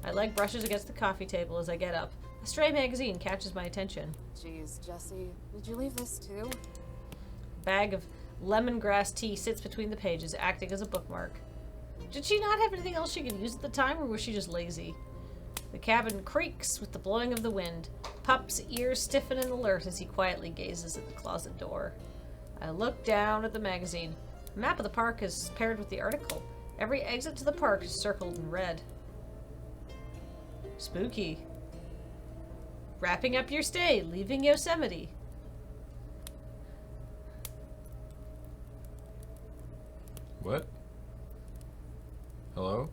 My leg brushes against the coffee table as I get up. A stray magazine catches my attention. Jeez, Jesse, did you leave this too? A bag of lemongrass tea sits between the pages, acting as a bookmark. Did she not have anything else she could use at the time, or was she just lazy? The cabin creaks with the blowing of the wind. Pup's ears stiffen and alert as he quietly gazes at the closet door. I look down at the magazine. A map of the park is paired with the article. Every exit to the park is circled in red. Spooky. Wrapping up your stay, leaving Yosemite. What? Hello?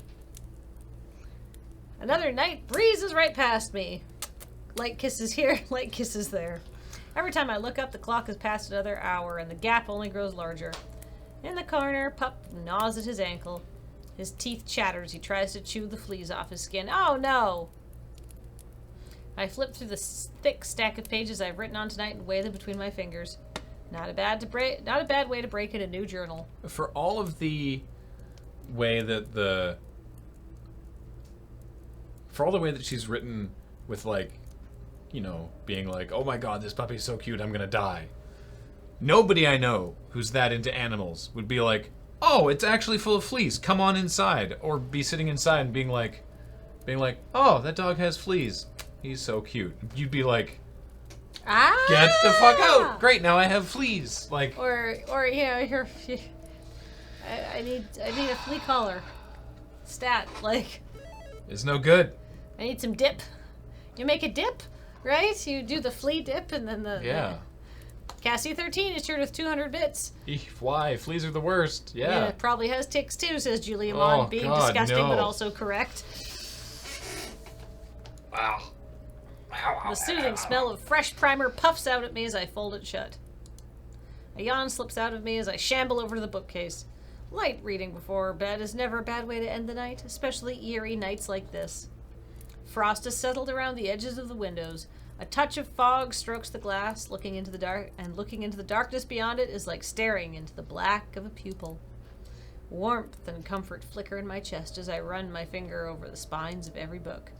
Another night breezes right past me. Light kisses here, light kisses there. Every time I look up, the clock has passed another hour, and the gap only grows larger. In the corner, Pup gnaws at his ankle. His teeth chatter as he tries to chew the fleas off his skin. Oh no! I flip through the thick stack of pages I've written on tonight and weigh them between my fingers. Not a bad way to break in a new journal. For all of the way that for all the way that she's written with, like, you know, being like, oh my god, this puppy's so cute, I'm gonna die. Nobody I know who's that into animals would be like, oh, it's actually full of fleas, come on inside. Or be sitting inside and being like, oh, that dog has fleas, he's so cute. You'd be like, Ah! get the fuck out! Great, now I have fleas. Like, Or you know, I need a flea collar. Stat, like, it's no good. I need some dip. You make a dip, right? You do the flea dip and then the... Yeah. Cassie 13 is cheered with 200 bits. Why? Fleas are the worst. Yeah. It probably has ticks too, says Julia Oh, Mon, being God, disgusting but no. also correct. Wow. The soothing smell of fresh primer puffs out at me as I fold it shut. A yawn slips out of me as I shamble over to the bookcase. Light reading before bed is never a bad way to end the night, especially eerie nights like this. Frost has settled around the edges of the windows. A touch of fog strokes the glass, looking into the dark, and looking into the darkness beyond it is like staring into the black of a pupil. Warmth and comfort flicker in my chest as I run my finger over the spines of every book.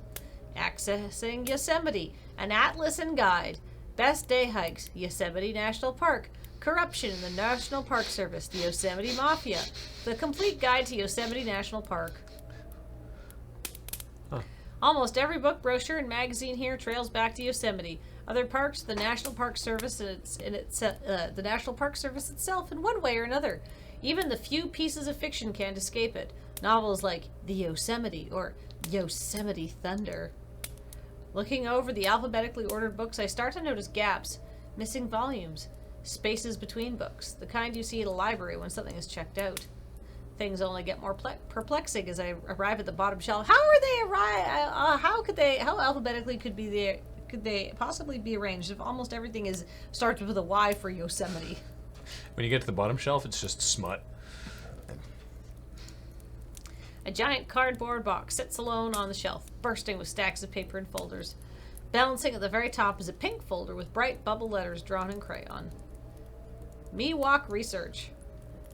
Accessing Yosemite, an atlas and guide. Best day hikes, Yosemite National Park. Corruption in the National Park Service, the Yosemite Mafia. The complete guide to Yosemite National Park. Almost every book, brochure, and magazine here trails back to Yosemite. Other parks, the National Park Service, the National Park Service itself, in one way or another. Even the few pieces of fiction can't escape it. Novels like The Yosemite or Yosemite Thunder. Looking over the alphabetically ordered books, I start to notice gaps, missing volumes, spaces between books, the kind you see at a library when something is checked out. Things only get more perplexing as I arrive at the bottom shelf. How alphabetically could they possibly be arranged if almost everything starts with a Y for Yosemite? When you get to the bottom shelf, it's just smut. A giant cardboard box sits alone on the shelf, bursting with stacks of paper and folders. Balancing at the very top is a pink folder with bright bubble letters drawn in crayon. Miwok Research.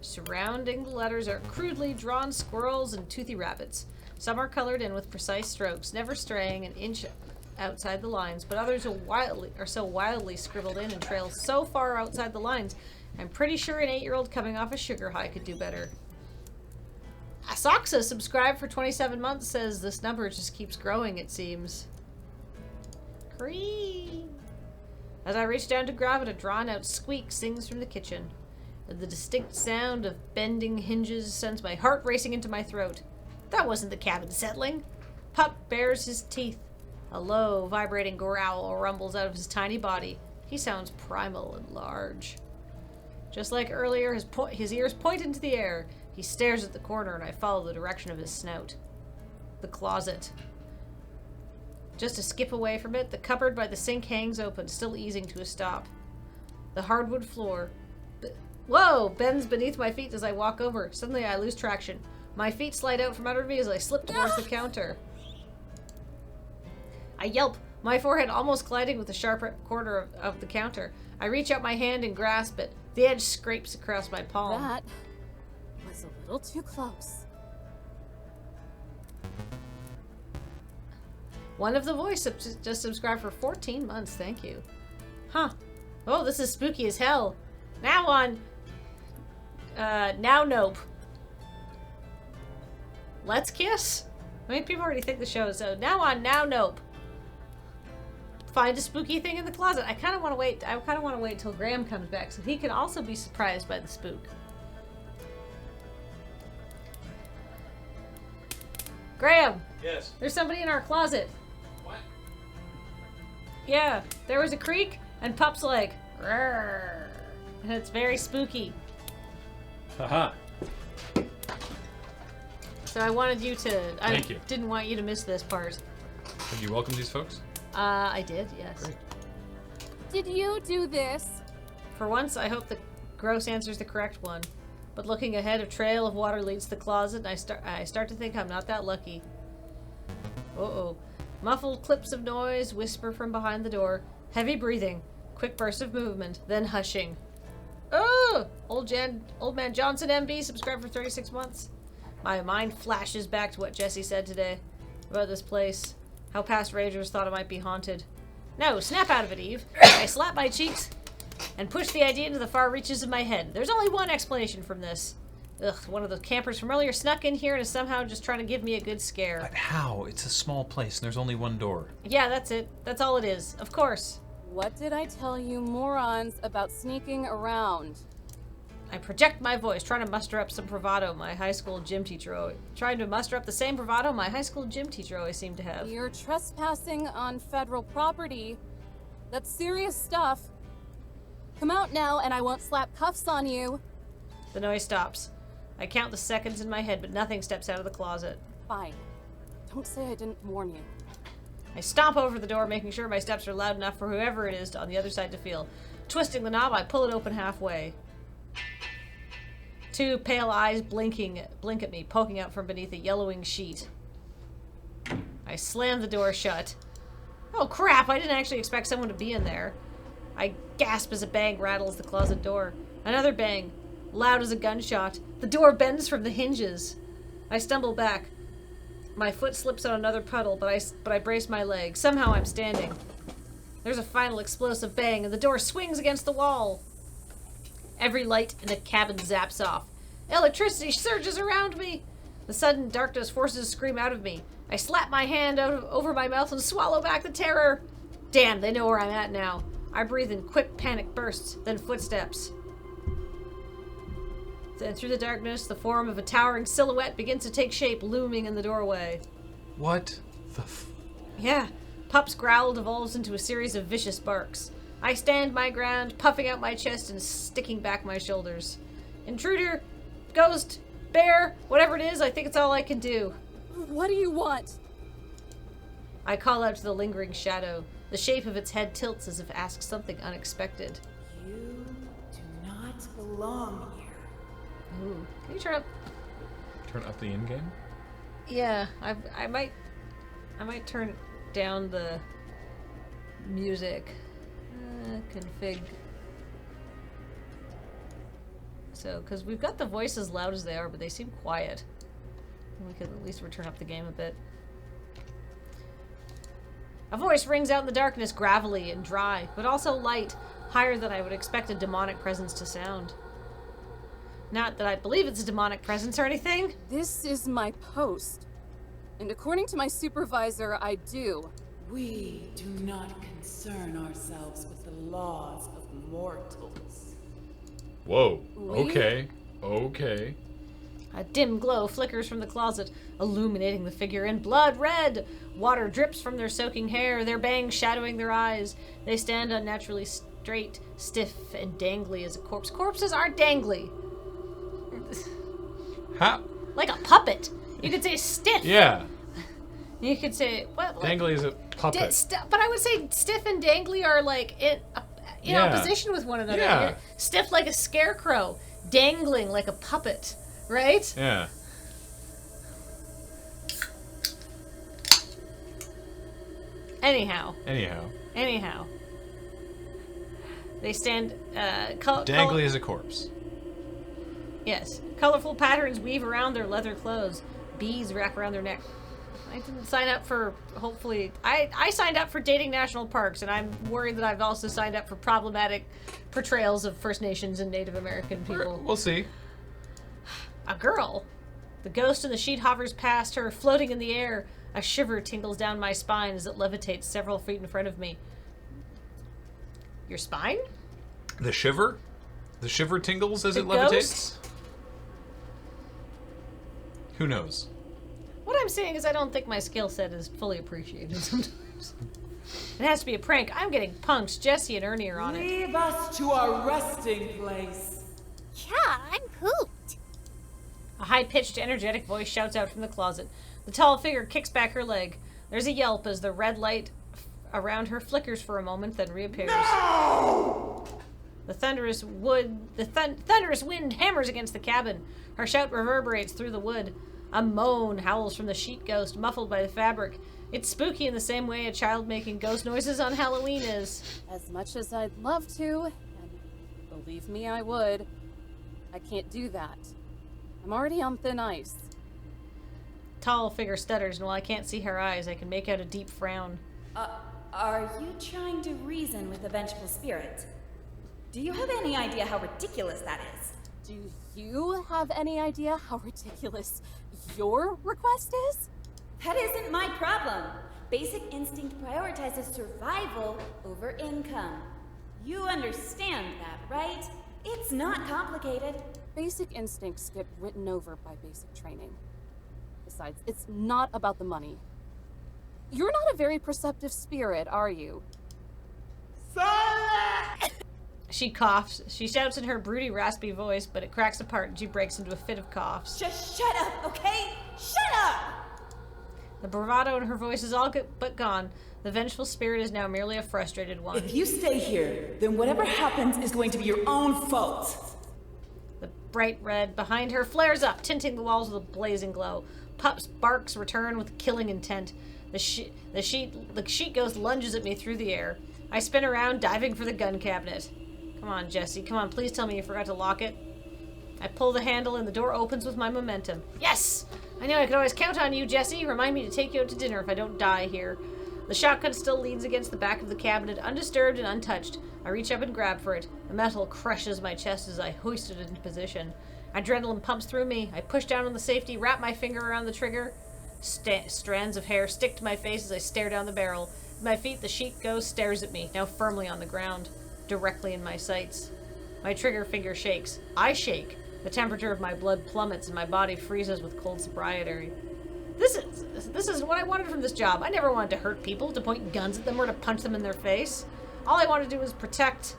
Surrounding the letters are crudely drawn squirrels and toothy rabbits. Some are colored in with precise strokes, never straying an inch outside the lines, but others are so wildly scribbled in and trail so far outside the lines, I'm pretty sure an 8-year-old coming off a sugar high could do better. Asoxa, subscribed for 27 months, says this number just keeps growing, it seems. Cree. As I reach down to grab it, a drawn-out squeak sings from the kitchen. The distinct sound of bending hinges sends my heart racing into my throat. That wasn't the cabin settling. Pup bares his teeth. A low, vibrating growl rumbles out of his tiny body. He sounds primal and large. Just like earlier, his ears point into the air. He stares at the corner, and I follow the direction of his snout. The closet. Just a skip away from it, the cupboard by the sink hangs open, still easing to a stop. The hardwood floor. Whoa! Bends beneath my feet as I walk over. Suddenly I lose traction. My feet slide out from under me as I slip towards the counter. I yelp, my forehead almost colliding with the sharp corner of the counter. I reach out my hand and grasp it. The edge scrapes across my palm. That was was a little too close. One of the voice just subscribed for 14 months. Thank you. Huh. Oh, this is spooky as hell. Now on. Now Nope. Let's Kiss? I mean, people already think the show is so. Now on Now Nope. Find a spooky thing in the closet. I kind of want to wait. I kind of want to wait till Graham comes back so he can also be surprised by the spook. Graham, Yes. there's somebody in our closet. What? Yeah, there was a creak, and Pup's like, "Rrrr," and it's very spooky. Haha. So I wanted you to. Thank you. Didn't want you to miss this part. Have you welcomed these folks? I did, yes. Great. Did you do this? For once, I hope the gross answer's the correct one. But looking ahead, a trail of water leads to the closet, and I start to think I'm not that lucky. Uh-oh. Muffled clips of noise whisper from behind the door. Heavy breathing. Quick burst of movement. Then hushing. Oh! Old Man Johnson MB subscribed for 36 months. My mind flashes back to what Jesse said today about this place. How past rangers thought it might be haunted. No, snap out of it, Eve. I slap my cheeks and push the idea into the far reaches of my head. There's only one explanation from this. Ugh, one of the campers from earlier snuck in here and is somehow just trying to give me a good scare. But how? It's a small place and there's only one door. Yeah, that's it. That's all it is. Of course. What did I tell you morons about sneaking around? I project my voice, trying to muster up some bravado my high school gym teacher always... Trying to muster up the same bravado my high school gym teacher always seemed to have. You're trespassing on federal property. That's serious stuff. Come out now and I won't slap cuffs on you. The noise stops. I count the seconds in my head, but nothing steps out of the closet. Fine. Don't say I didn't warn you. I stomp over the door, making sure my steps are loud enough for whoever it is on the other side to feel. Twisting the knob, I pull it open halfway. Two pale eyes blink at me, poking out from beneath a yellowing sheet. I slam the door shut. Oh crap, I didn't actually expect someone to be in there. I gasp as a bang rattles the closet door. Another bang, loud as a gunshot. The door bends from the hinges. I stumble back. My foot slips on another puddle, but I brace my leg. Somehow I'm standing. There's a final explosive bang, and the door swings against the wall. Every light in the cabin zaps off. Electricity surges around me. The sudden darkness forces a scream out of me. I slap my hand over my mouth and swallow back the terror. Damn, they know where I'm at now. I breathe in quick panic bursts, then footsteps. Then through the darkness, the form of a towering silhouette begins to take shape, looming in the doorway. What the Yeah, Pup's growl devolves into a series of vicious barks. I stand my ground, puffing out my chest and sticking back my shoulders. Intruder, ghost, bear, whatever it is, I think it's all I can do. What do you want? I call out to the lingering shadow. The shape of its head tilts as if asked something unexpected. You do not belong here. Ooh, can you turn up? Turn up the in-game? Yeah, I might turn down the music. Config. So, because we've got the voices loud as they are, but they seem quiet. We could at least return up the game a bit. A voice rings out in the darkness, gravelly and dry, but also light, higher than I would expect a demonic presence to sound. Not that I believe it's a demonic presence or anything. This is my post. And according to my supervisor, I do. We do not concern ourselves with the laws of mortals. Whoa. We? Okay. A dim glow flickers from the closet, illuminating the figure in blood red. Water drips from their soaking hair, their bangs shadowing their eyes. They stand unnaturally straight, stiff, and dangly as a corpse. Corpses aren't dangly. How? Like a puppet. You could say stiff. Yeah. You could say what? Dangly is a puppet. But I would say stiff and dangly are like in Yeah. opposition with one another. Yeah. Stiff like a scarecrow, dangling like a puppet, right? Yeah. Anyhow. They stand. Dangly is a corpse. Yes. Colorful patterns weave around their leather clothes. Bees wrap around their neck. I didn't sign up for, hopefully... I signed up for dating national parks, and I'm worried that I've also signed up for problematic portrayals of First Nations and Native American people. We'll see. A girl. The ghost in the sheet hovers past her, floating in the air. A shiver tingles down my spine as it levitates several feet in front of me. Your spine? The shiver? The shiver tingles as The it levitates? ghost? Who knows? What I'm saying is I don't think my skill set is fully appreciated sometimes. It has to be a prank. I'm getting punked. Jesse and Ernie are on it. Leave us to our resting place. Yeah, I'm pooped. A high-pitched, energetic voice shouts out from the closet. The tall figure kicks back her leg. There's a yelp as the red light around her flickers for a moment, then reappears. No! The thunderous wind hammers against the cabin. Her shout reverberates through the wood. A moan howls from the sheet ghost, muffled by the fabric. It's spooky in the same way a child making ghost noises on Halloween is. As much as I'd love to, and believe me, I would, I can't do that. I'm already on thin ice. Tall figure stutters, and while I can't see her eyes, I can make out a deep frown. Are you trying to reason with a vengeful spirit? Do you have any idea how ridiculous that is? Do you have any idea how ridiculous your request is? That isn't my problem. Basic instinct prioritizes survival over income. You understand that, right? It's not complicated. Basic instincts get written over by basic training. Besides, it's not about the money. You're not a very perceptive spirit, are you? She coughs. She shouts in her broody, raspy voice, but it cracks apart and she breaks into a fit of coughs. Just shut up, okay? Shut up! The bravado in her voice is all but gone. The vengeful spirit is now merely a frustrated one. If you stay here, then whatever happens is going to be your own fault. The bright red behind her flares up, tinting the walls with a blazing glow. Pup's barks return with killing intent. The sheet ghost lunges at me through the air. I spin around, diving for the gun cabinet. Come on, Jesse. Come on, please tell me you forgot to lock it. I pull the handle and the door opens with my momentum. Yes! I knew I could always count on you, Jesse. Remind me to take you out to dinner if I don't die here. The shotgun still leans against the back of the cabinet, undisturbed and untouched. I reach up and grab for it. The metal crushes my chest as I hoist it into position. Adrenaline pumps through me. I push down on the safety, wrap my finger around the trigger. Strands of hair stick to my face as I stare down the barrel. At my feet, the sheet ghost stares at me, now firmly on the ground, directly in my sights. My trigger finger shakes. I shake. The temperature of my blood plummets and my body freezes with cold sobriety. This is what I wanted from this job. I never wanted to hurt people, to point guns at them, or to punch them in their face. All I wanted to do was protect.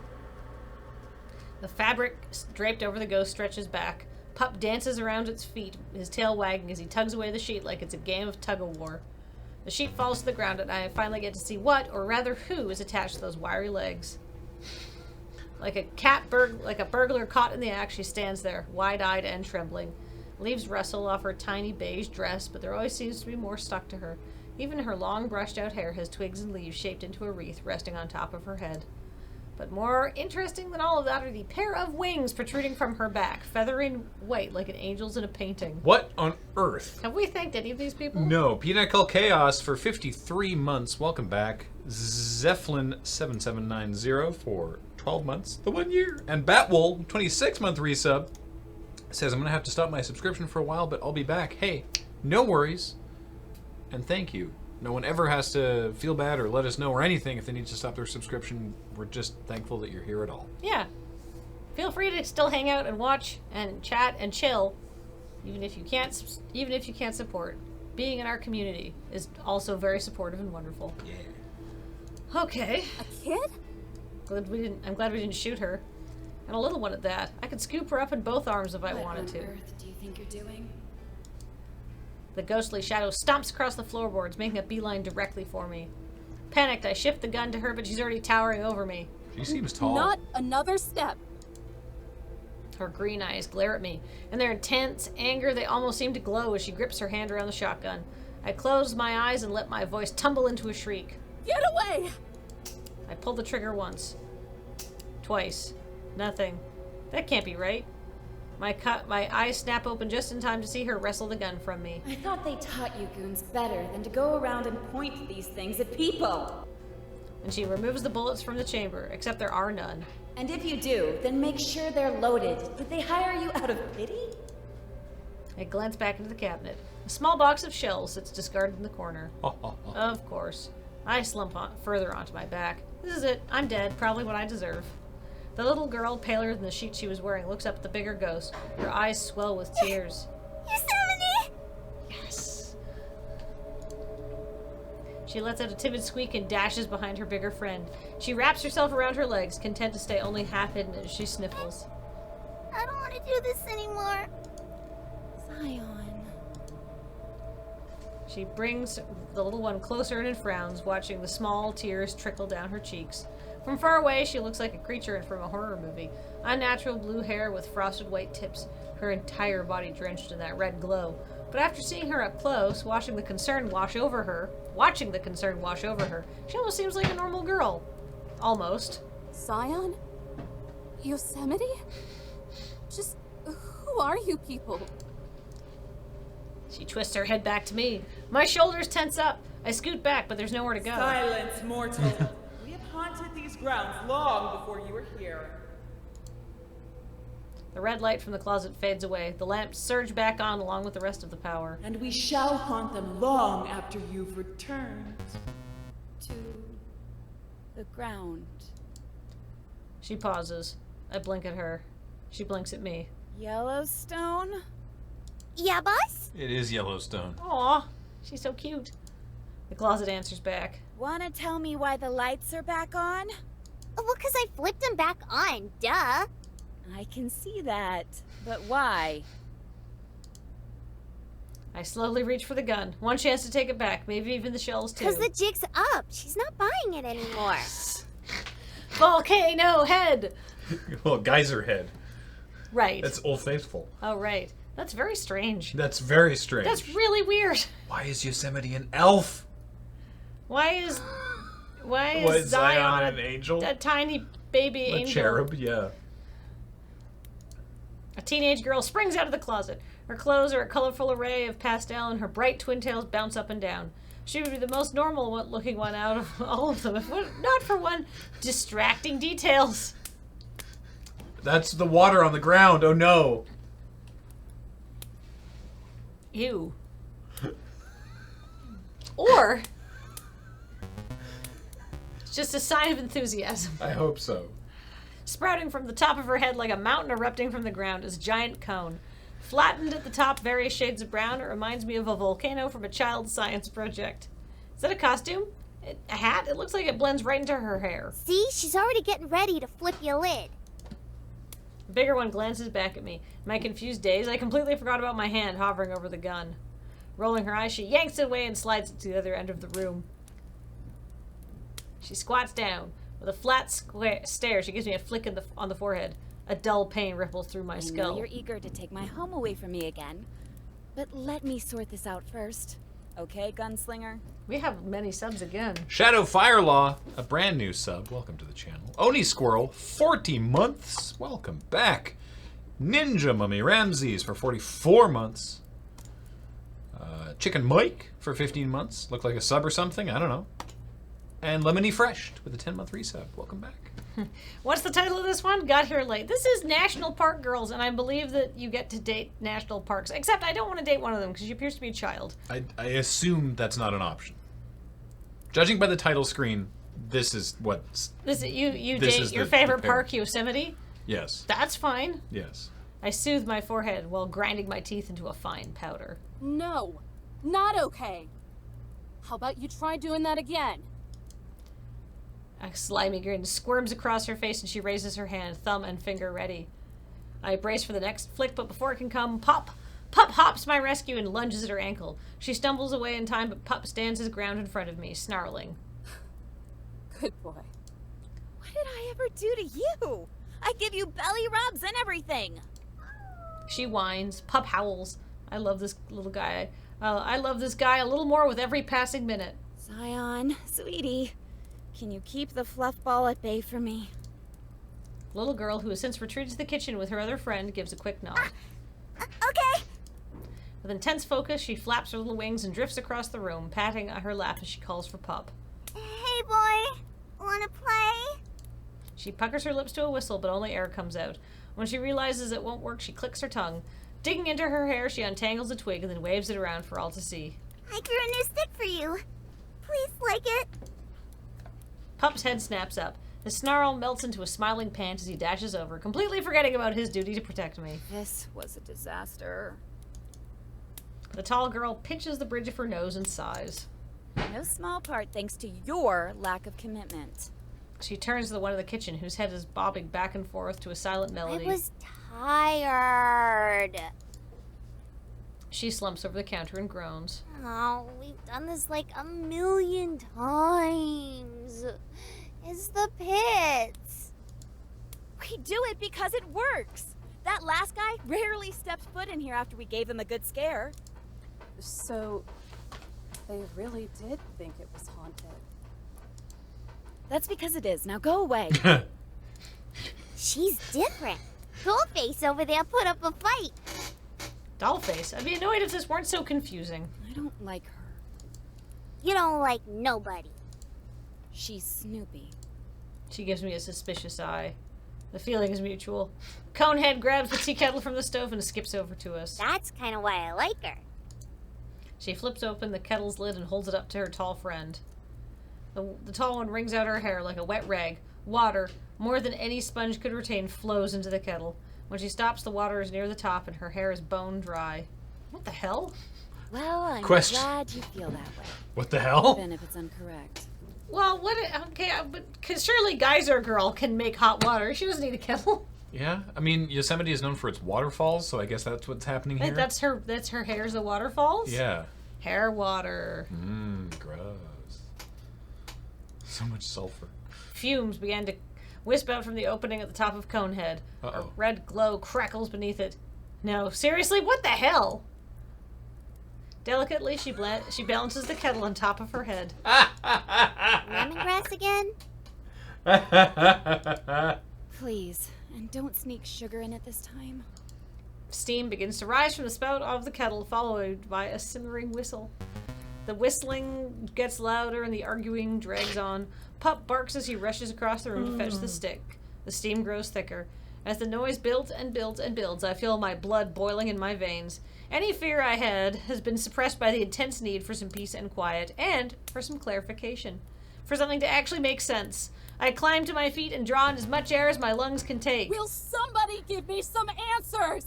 The fabric draped over the ghost stretches back. Pup dances around its feet, his tail wagging as he tugs away the sheet like it's a game of tug-of-war. The sheet falls to the ground and I finally get to see what, or rather who, is attached to those wiry legs. Like a burglar caught in the act, she stands there, wide-eyed and trembling. Leaves rustle off her tiny beige dress, but there always seems to be more stuck to her. Even her long, brushed-out hair has twigs and leaves shaped into a wreath resting on top of her head. But more interesting than all of that are the pair of wings protruding from her back, feathery and white like an angel's in a painting. What on earth? Have we thanked any of these people? No. Pinnacle Chaos for 53 months. Welcome back. Zeppelin7790 for 12 months. The 1 year. And Batwool, 26-month resub, says, I'm going to have to stop my subscription for a while, but I'll be back. Hey, no worries. And thank you. No one ever has to feel bad or let us know or anything if they need to stop their subscription. We're just thankful that you're here at all. Yeah. Feel free to still hang out and watch and chat and chill, even if you can't support. Being in our community is also very supportive and wonderful. Yeah. Okay. A kid? I'm glad we didn't shoot her. And a little one at that. I could scoop her up in both arms if I wanted to. What on earth do you think you're doing? The ghostly shadow stomps across the floorboards, making a beeline directly for me. Panicked, I shift the gun to her, but she's already towering over me. She seems tall. Not another step. Her green eyes glare at me. In their intense anger, they almost seem to glow as she grips her hand around the shotgun. I close my eyes and let my voice tumble into a shriek. Get away! I pull the trigger once. Twice. Nothing. That can't be right. My eyes snap open just in time to see her wrestle the gun from me. I thought they taught you goons better than to go around and point these things at people. And she removes the bullets from the chamber, except there are none. And if you do, then make sure they're loaded. Did they hire you out of pity? I glance back into the cabinet. A small box of shells sits discarded in the corner. Of course. I slump further onto my back. This is it. I'm dead. Probably what I deserve. The little girl, paler than the sheet she was wearing, looks up at the bigger ghost. Her eyes swell with tears. Yosemite! Yes. She lets out a timid squeak and dashes behind her bigger friend. She wraps herself around her legs, content to stay only half hidden as she sniffles. I don't want to do this anymore. Zion. She brings the little one closer and frowns, watching the small tears trickle down her cheeks. From far away, she looks like a creature from a horror movie. Unnatural blue hair with frosted white tips, her entire body drenched in that red glow. But after seeing her up close, watching the concern wash over her, she almost seems like a normal girl. Almost. Zion? Yosemite? Just who are you people? She twists her head back to me. My shoulders tense up. I scoot back, but there's nowhere to go. Silence, mortal. We have haunted these grounds long before you were here. The red light from the closet fades away. The lamps surge back on along with the rest of the power. And we shall haunt them long after you've returned. To the ground. She pauses. I blink at her. She blinks at me. Yellowstone? Yeah, boss? It is Yellowstone. Aw, she's so cute. The closet answers back. Wanna tell me why the lights are back on? Well, 'cause I flipped them back on, duh. I can see that. But why? I slowly reach for the gun. One chance to take it back, maybe even the shells too. 'Cause the jig's up. She's not buying it anymore. Volcano head! Well, geyser head. Right. That's Old Faithful. Oh, right. That's very strange. That's very strange. That's really weird. Why is Yosemite an elf? Why is Zion Zion an angel? a tiny baby A angel? cherub, yeah. A teenage girl springs out of the closet. Her clothes are a colorful array of pastel, and her bright twin tails bounce up and down. She would be the most normal-looking one out of all of them, if not for one distracting details. That's the water on the ground. Oh no. Ew. Or it's just a sign of enthusiasm. I hope so. Sprouting from the top of her head like a mountain erupting from the ground is a giant cone. Flattened at the top, various shades of brown, it reminds me of a volcano from a child's science project. Is that a costume? A hat? It looks like it blends right into her hair. See? She's already getting ready to flip your lid. The bigger one glances back at me. In my confused daze, I completely forgot about my hand hovering over the gun. Rolling her eyes, she yanks it away and slides it to the other end of the room. She squats down. With a flat stare, she gives me a flick on the forehead. A dull pain ripples through my I skull. know you're eager to take my home away from me again, but let me sort this out first. Okay, gunslinger? We have many subs again. Shadow Firelaw, a brand new sub. Welcome to the channel. Oni Squirrel, 40 months. Welcome back. Ninja Mummy Ramses for 44 months. Chicken Mike for 15 months. Looked like a sub or something. I don't know. And Lemony Fresh with a 10-month resub. Welcome back. What's the title of this one? Got here late. This is National Park Girls, and I believe that you get to date national parks. Except I don't want to date one of them because she appears to be a child. I assume that's not an option. Judging by the title screen, this is what's... This you This date is your the favorite pair. park, Yosemite? Yes. That's fine. Yes. I soothe my forehead while grinding my teeth into a fine powder. No, not okay. How about you try doing that again? A slimy grin squirms across her face and she raises her hand, thumb and finger ready. I brace for the next flick, but before it can come, Pup hops my rescue and lunges at her ankle. She stumbles away in time, but Pup stands his ground in front of me, snarling. Good boy. What did I ever do to you? I give you belly rubs and everything. She whines. Pup howls. I love this little guy. I love this guy a little more with every passing minute. Zion, sweetie, can you keep the fluff ball at bay for me? little girl, who has since retreated to the kitchen with her other friend, gives a quick nod. Okay. With intense focus, she flaps her little wings and drifts across the room, patting at her lap as she calls for Pup. Hey, boy. Wanna play? She puckers her lips to a whistle, but only air comes out. When she realizes it won't work, she clicks her tongue. Digging into her hair, she untangles a twig and then waves it around for all to see. I grew a new stick for you. Please like it. Pup's head snaps up. His snarl melts into a smiling pant as he dashes over, completely forgetting about his duty to protect me. This was a disaster. The tall girl pinches the bridge of her nose and sighs. No small part thanks to your lack of commitment. She turns to the one in the kitchen, whose head is bobbing back and forth to a silent melody. I was tired. She slumps over the counter and groans. Oh, we've done this like a million times. It's the pits. We do it because it works. That last guy rarely stepped foot in here after we gave him a good scare. So, they really did think it was haunted. That's because it is. Now go away. She's different. Dollface over there put up a fight. Dollface? I'd be annoyed if this weren't so confusing. I don't like her. You don't like nobody. She's Snoopy. She gives me a suspicious eye. The feeling is mutual. Conehead grabs the tea kettle from the stove and skips over to us. That's kind of why I like her. She flips open the kettle's lid and holds it up to her tall friend. The tall one wrings out her hair like a wet rag. Water, more than any sponge could retain, flows into the kettle. When she stops, the water is near the top and her hair is bone dry. What the hell? Well, I'm Question. glad you feel that way. What the hell? Even if it's incorrect. Well, okay, but cause surely Geyser Girl can make hot water. She doesn't need a kettle. Yeah, I mean, Yosemite is known for its waterfalls, so I guess that's what's happening here. That's her hair's the waterfalls? Yeah. Hair water. Gross. So much sulfur. Fumes began to wisp out from the opening at the top of Conehead. A red glow crackles beneath it. No, seriously, what the hell? Delicately, she balances the kettle on top of her head. Lemongrass again? Please, and don't sneak sugar in it this time. Steam begins to rise from the spout of the kettle, followed by a simmering whistle. The whistling gets louder and the arguing drags on. Pup barks as he rushes across the room to fetch the stick. The steam grows thicker. As the noise builds and builds and builds, I feel my blood boiling in my veins. Any fear I had has been suppressed by the intense need for some peace and quiet, and for some clarification. For something to actually make sense. I climb to my feet and draw in as much air as my lungs can take. Will somebody give me some answers?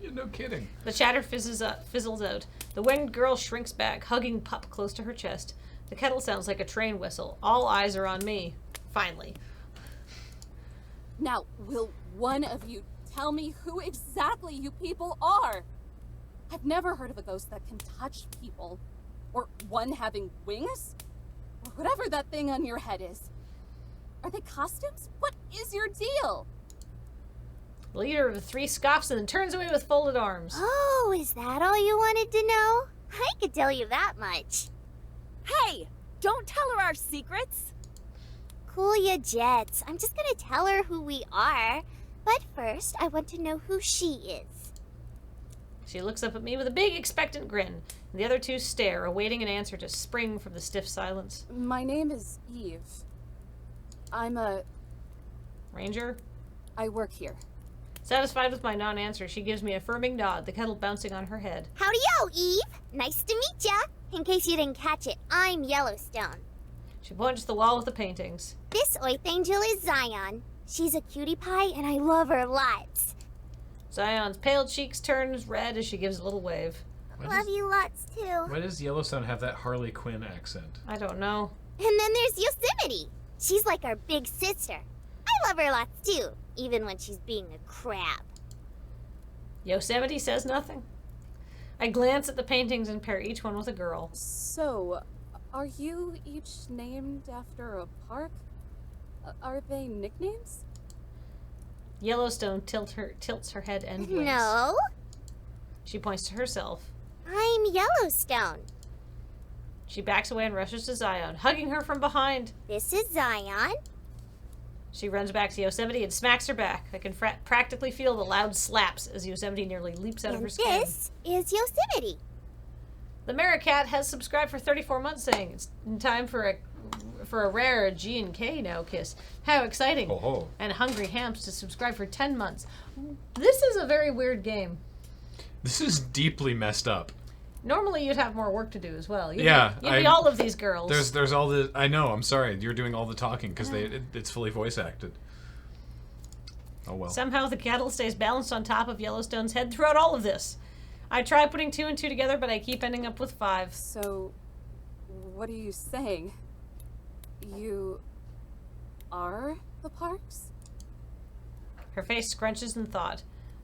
Yeah, no kidding. The chatter fizzles out. The winged girl shrinks back, hugging Pup close to her chest. The kettle sounds like a train whistle. All eyes are on me. Finally. Now, will one of you tell me who exactly you people are? I've never heard of a ghost that can touch people. Or one having wings? Or whatever that thing on your head is. Are they costumes? What is your deal? The leader of the three scoffs and then turns away with folded arms. Oh, is that all you wanted to know? I could tell you that much. Hey! Don't tell her our secrets! Cool ya jets. I'm just gonna tell her who we are. But first, I want to know who she is. She looks up at me with a big expectant grin, and the other two stare, awaiting an answer to spring from the stiff silence. My name is Eve. I'm a... Ranger? I work here. Satisfied with my non-answer, she gives me a affirming nod, the kettle bouncing on her head. Howdy-o, Eve. Nice to meet ya. In case you didn't catch it, I'm Yellowstone. She points to the wall with the paintings. This Earth Angel is Zion. She's a cutie pie, and I love her lots. Zion's pale cheeks turn red as she gives a little wave. Love you lots, too. Why does Yellowstone have that Harley Quinn accent? I don't know. And then there's Yosemite. She's like our big sister. I love her lots, too, even when she's being a crab. Yosemite says nothing. I glance at the paintings and pair each one with a girl. So, are you each named after a park? Are they nicknames? Yellowstone tilts her head endways. No, She points to herself. I'm Yellowstone. She backs away and rushes to Zion, hugging her from behind. This is Zion. She runs back to Yosemite and smacks her back. I can practically feel the loud slaps as Yosemite nearly leaps out of her And skin. this is Yosemite. The Maricat has subscribed for 34 months, saying it's in time for a rare G&K now kiss. How exciting. Ho ho. And Hungry Hamps to subscribe for 10 months. This is a very weird game. This is deeply messed up. Normally you'd have more work to do as well. You'd Yeah, be all of these girls. There's all the. I know. I'm sorry. You're doing all the talking because it's fully voice acted. Oh well. Somehow the kettle stays balanced on top of Yellowstone's head throughout all of this. I try putting 2 and 2 together, but I keep ending up with 5. So, what are you saying? You are the Parks? Her face scrunches in thought.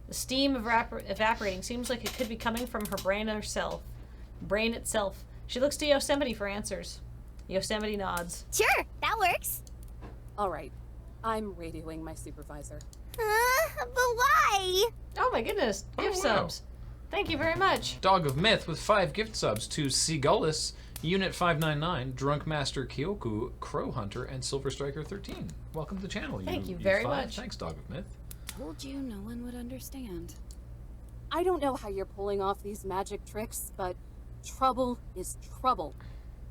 The steam evaporating seems like it could be coming from her brain itself. She looks to Yosemite for answers. Yosemite nods. Sure, that works. All right. I'm radioing my supervisor. But why? Oh my goodness, gift wow. subs. Thank you very much. Dog of Myth with 5 gift subs to Seagullus, Unit 599, Drunk Master Kyoku, Crow Hunter, and Silver Striker 13. Welcome to the channel. Thank you very 5. much. Thanks, Dog of Myth. Told you no one would understand. I don't know how you're pulling off these magic tricks, but trouble is trouble.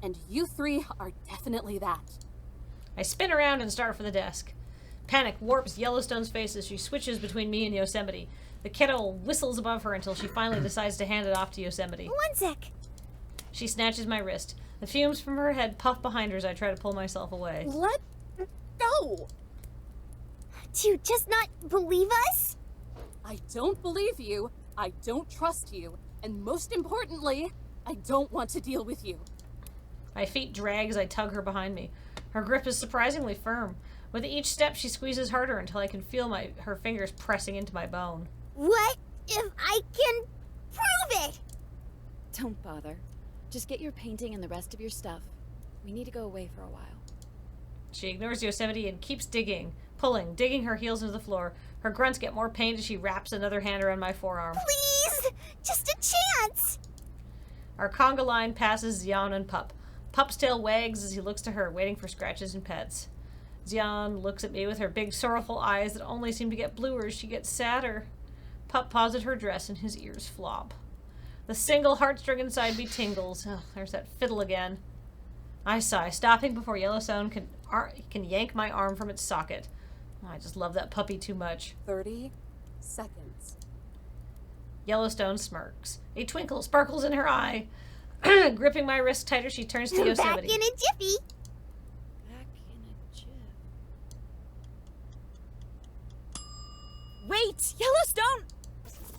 And you 3 are definitely that. I spin around and start for the desk. Panic warps Yellowstone's face as she switches between me and Yosemite. The kettle whistles above her until she finally decides to hand it off to Yosemite. 1 sec. She snatches my wrist. The fumes from her head puff behind her as I try to pull myself away. Let go! Do you just not believe us? I don't believe you, I don't trust you, and most importantly, I don't want to deal with you. My feet drag as I tug her behind me. Her grip is surprisingly firm. With each step, she squeezes harder until I can feel her fingers pressing into my bone. What if I can prove it? Don't bother. Just get your painting and the rest of your stuff. We need to go away for a while. She ignores Yosemite and keeps digging, digging her heels into the floor. Her grunts get more pained as she wraps another hand around my forearm. Please! Just a chance! Our conga line passes Xian and Pup. Pup's tail wags as he looks to her, waiting for scratches and pets. Xian looks at me with her big, sorrowful eyes that only seem to get bluer as she gets sadder. Pup paws at her dress and his ears flop. The single heartstring inside me tingles. Oh, there's that fiddle again. I sigh, stopping before Yellowstone can yank my arm from its socket. I just love that puppy too much. 30 seconds. Yellowstone smirks. A twinkle sparkles in her eye. Gripping my wrist tighter, she turns to Yosemite. Back in a jiffy. Back in a jiff. Wait! Yellowstone!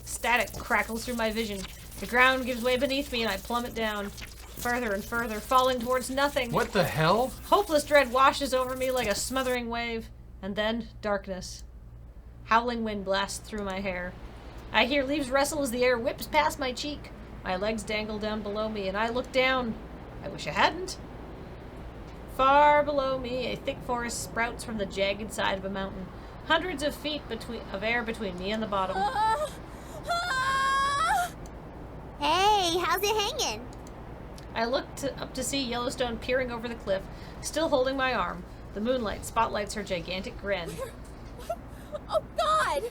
Static crackles through my vision. The ground gives way beneath me and I plummet down. Further and further, falling towards nothing. What the hell? Hopeless dread washes over me like a smothering wave. And then, darkness. Howling wind blasts through my hair. I hear leaves rustle as the air whips past my cheek. My legs dangle down below me, and I look down. I wish I hadn't. Far below me, a thick forest sprouts from the jagged side of a mountain. Hundreds of feet of air between me and the bottom. Hey, how's it hanging? I looked up to see Yellowstone peering over the cliff, still holding my arm. The moonlight spotlights her gigantic grin. Oh, God!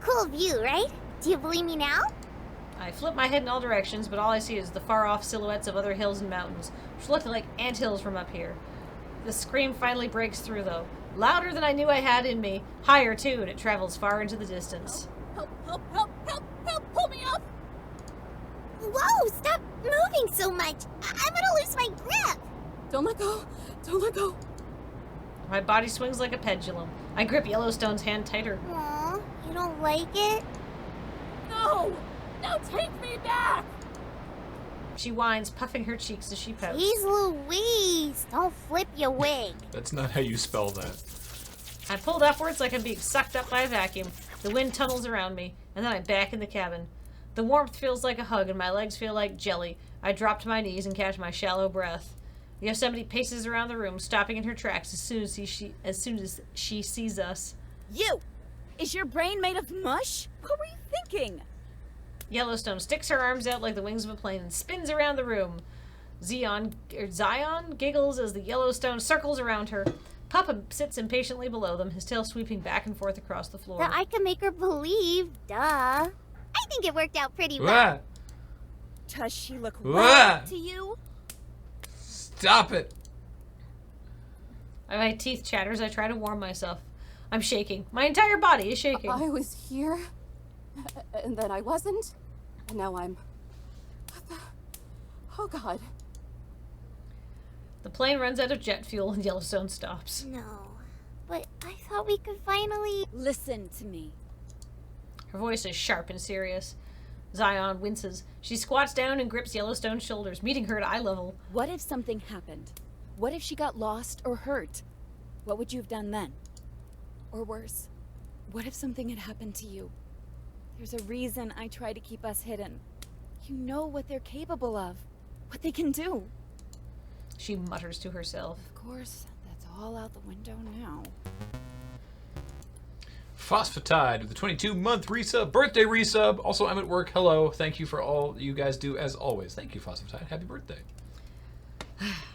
Cool view, right? Do you believe me now? I flip my head in all directions, but all I see is the far-off silhouettes of other hills and mountains, which look like anthills from up here. The scream finally breaks through, though. Louder than I knew I had in me. Higher, too, and it travels far into the distance. Help, help, help, help, help, pull me up! Whoa, stop moving so much! I'm gonna lose my grip! Don't let go! Don't let go! My body swings like a pendulum. I grip Yellowstone's hand tighter. Aw, you don't like it? No! Now take me back! She whines, puffing her cheeks as she pouts. Jeez Louise, don't flip your wig. That's not how you spell that. I pulled upwards like I'm being sucked up by a vacuum. The wind tunnels around me, and then I'm back in the cabin. The warmth feels like a hug, and my legs feel like jelly. I drop to my knees and catch my shallow breath. Yosemite paces around the room, stopping in her tracks as soon as she sees us. You! Is your brain made of mush? What were you thinking? Yellowstone sticks her arms out like the wings of a plane and spins around the room. Zion giggles as the Yellowstone circles around her. Papa sits impatiently below them, his tail sweeping back and forth across the floor. That I can make her believe, duh. I think it worked out pretty well. Wah! Does she look Wah! wild to you? Stop it! My teeth chatter as I try to warm myself. I'm shaking. My entire body is shaking. I was here, and then I wasn't, and now I'm... Oh God. The plane runs out of jet fuel and Yellowstone stops. No, but I thought we could finally... Listen to me. Her voice is sharp and serious. Zion winces. She squats down and grips Yellowstone's shoulders, meeting her at eye level. What if something happened? What if she got lost or hurt? What would you have done then? Or worse, what if something had happened to you? There's a reason I try to keep us hidden. You know what they're capable of, what they can do. She mutters to herself. Of course, that's all out the window now. Phosphatide with the 22-month resub, birthday resub. Also, I'm at work. Hello. Thank you for all you guys do as always. Thank you, Phosphatide. Happy birthday.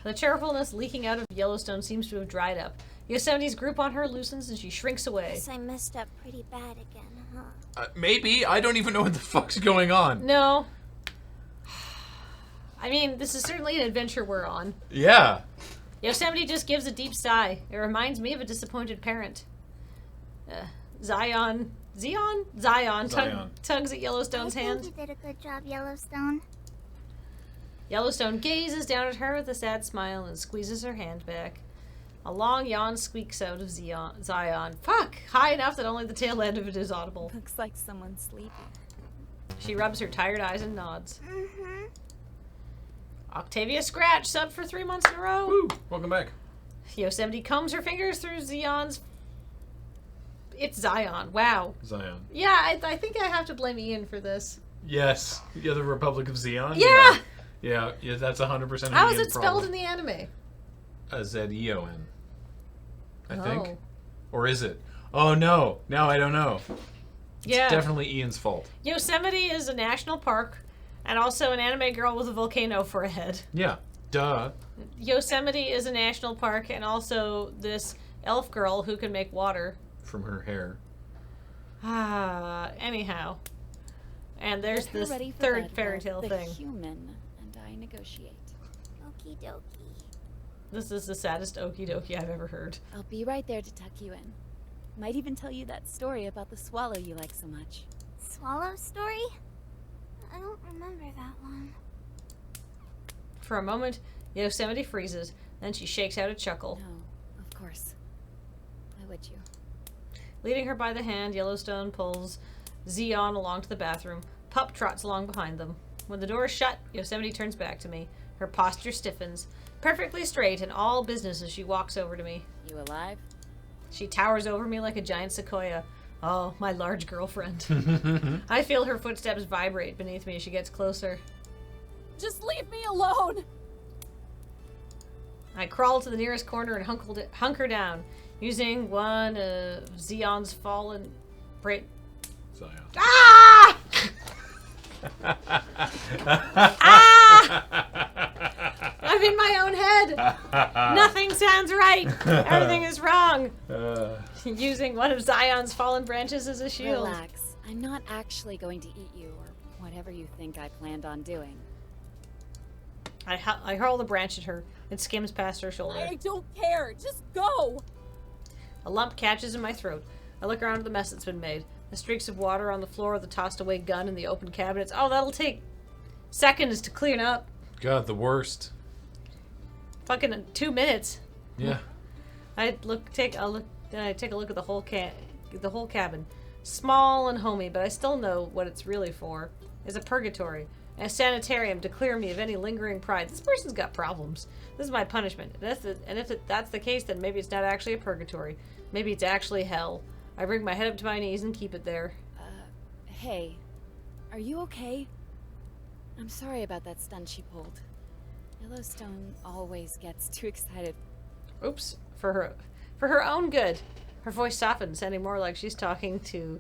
The cheerfulness leaking out of Yellowstone seems to have dried up. Yosemite's grip on her loosens and she shrinks away. Guess I messed up pretty bad again, huh? Maybe. I don't even know what the fuck's going on. No. I mean, this is certainly an adventure we're on. Yeah. Yosemite just gives a deep sigh. It reminds me of a disappointed parent. Zion tugs at Yellowstone's hand. I think you did a good job, Yellowstone. Yellowstone gazes down at her with a sad smile and squeezes her hand back. A long yawn squeaks out of Zion. Fuck! High enough that only the tail end of it is audible. Looks like someone's sleeping. She rubs her tired eyes and nods. Mm-hmm. Octavia Scratch, sub for 3 months in a row. Woo! Welcome back. Yosemite combs her fingers through Zion's... It's Zion. Wow. Zion. Yeah, I think I have to blame Ian for this. Yes. Yeah, the Republic of Zion? Yeah! Yeah, that's 100% How is Ian's it spelled problem. in the anime? Z-E-O-N. I think. Oh. Or is it? Oh, no. Now I don't know. Yeah. It's definitely Ian's fault. Yosemite is a national park and also an anime girl with a volcano for a head. Yeah. Duh. Yosemite is a national park and also this elf girl who can make water. From her hair. Anyhow. And there's Get her this ready for third bed fairy while tale the thing. human and I negotiate. Okie dokie. This is the saddest okie dokie I've ever heard. I'll be right there to tuck you in. Might even tell you that story about the swallow you like so much. Swallow story? I don't remember that one. For a moment, Yosemite freezes, then she shakes out a chuckle. No, of course. Why would you? Leading her by the hand, Yellowstone pulls Zion along to the bathroom. Pup trots along behind them. When the door is shut, Yosemite turns back to me. Her posture stiffens. Perfectly straight and all business as she walks over to me. You alive? She towers over me like a giant sequoia. Oh, my large girlfriend. I feel her footsteps vibrate beneath me as she gets closer. Just leave me alone! I crawl to the nearest corner and hunker down, using one of Zion's fallen... Zion. Ah! I'm in my own head. Nothing sounds right. Everything is wrong. Using one of Zion's fallen branches as a shield. Relax. I'm not actually going to eat you or whatever you think I planned on doing. I hurl the branch at her. It skims past her shoulder. I don't care. Just go. A lump catches in my throat. I look around at the mess that's been made. The streaks of water on the floor, the tossed away gun, and the open cabinets. Oh, that'll take seconds to clean up. God, the worst. Fucking 2 minutes. Yeah. I take a look at the whole cabin. Small and homey, but I still know what it's really for. It's a purgatory. And a sanitarium to clear me of any lingering pride. This person's got problems. This is my punishment. And if that's the case, then maybe it's not actually a purgatory. Maybe it's actually hell. I bring my head up to my knees and keep it there. Hey, are you okay? I'm sorry about that stunt she pulled. Yellowstone always gets too excited. Oops. For her own good. Her voice softens, sounding more like she's talking to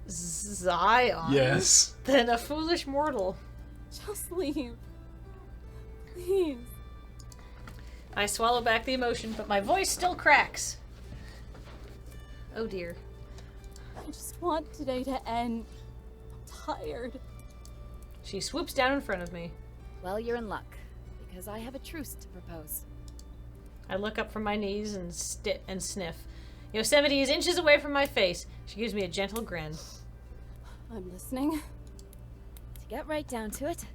Zion Yes. than a foolish mortal. Just leave. Please. I swallow back the emotion, but my voice still cracks. Oh dear. I just want today to end. I'm tired. She swoops down in front of me. Well, you're in luck, because I have a truce to propose. I look up from my knees and sniff. Yosemite is inches away from my face. She gives me a gentle grin. I'm listening. To get right down to it,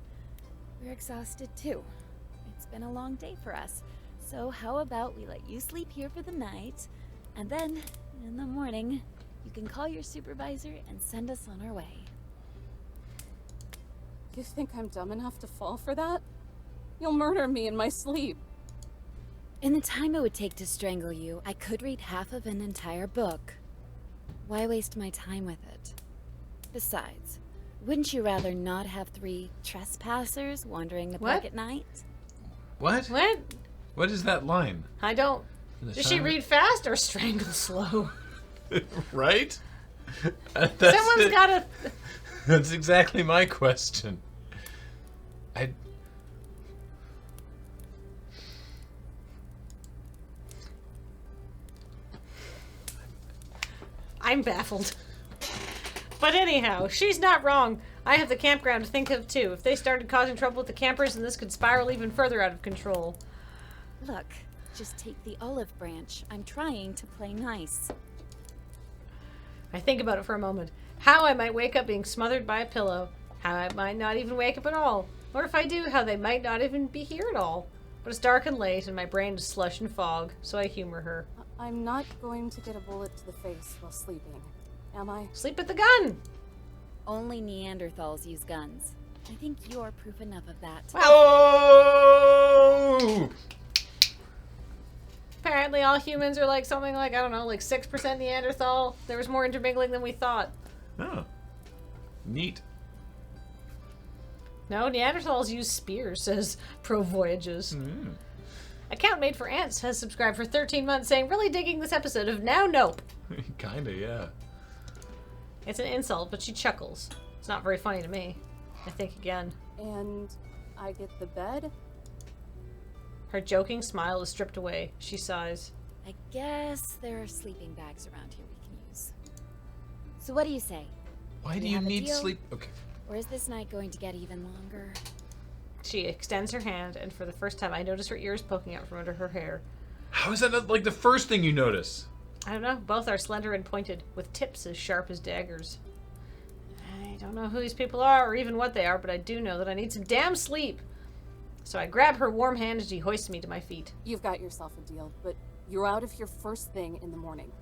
we're exhausted too. It's been a long day for us. So how about we let you sleep here for the night, and then, in the morning, you can call your supervisor and send us on our way. You think I'm dumb enough to fall for that? You'll murder me in my sleep. In the time it would take to strangle you, I could read half of an entire book. Why waste my time with it? Besides, wouldn't you rather not have 3 trespassers wandering the park at night? What? What? What is that line? I don't. Does she read fast or strangle slow? Right? Someone's gotta. That's exactly my question. I'm baffled. But anyhow, she's not wrong. I have the campground to think of too. If they started causing trouble with the campers, then this could spiral even further out of control. Look, just take the olive branch. I'm trying to play nice. I think about it for a moment. How I might wake up being smothered by a pillow. How I might not even wake up at all. Or if I do, how they might not even be here at all. But it's dark and late, and my brain is slush and fog, so I humor her. I'm not going to get a bullet to the face while sleeping, am I? Sleep with the gun! Only Neanderthals use guns. I think you're proof enough of that. Oh! Apparently all humans are like something like, I don't know, like 6% Neanderthal. There was more intermingling than we thought. Oh. Neat. No, Neanderthals use spears, says Pro Voyages. Mm. Account Made for Ants has subscribed for 13 months saying, really digging this episode of Now Nope. Kinda, yeah. It's an insult, but she chuckles. It's not very funny to me. I think again. And I get the bed? Her joking smile is stripped away. She sighs. I guess there are sleeping bags around here we can use. So what do you say? Why Do do we you have a need deal? sleep? Okay. Or is this night going to get even longer? She extends her hand, and for the first time I notice her ears poking out from under her hair. How is that not like the first thing you notice? I don't know. Both are slender and pointed, with tips as sharp as daggers. I don't know who these people are or even what they are, but I do know that I need some damn sleep. So I grab her warm hand as she hoists me to my feet. You've got yourself a deal, but you're out of here first thing in the morning.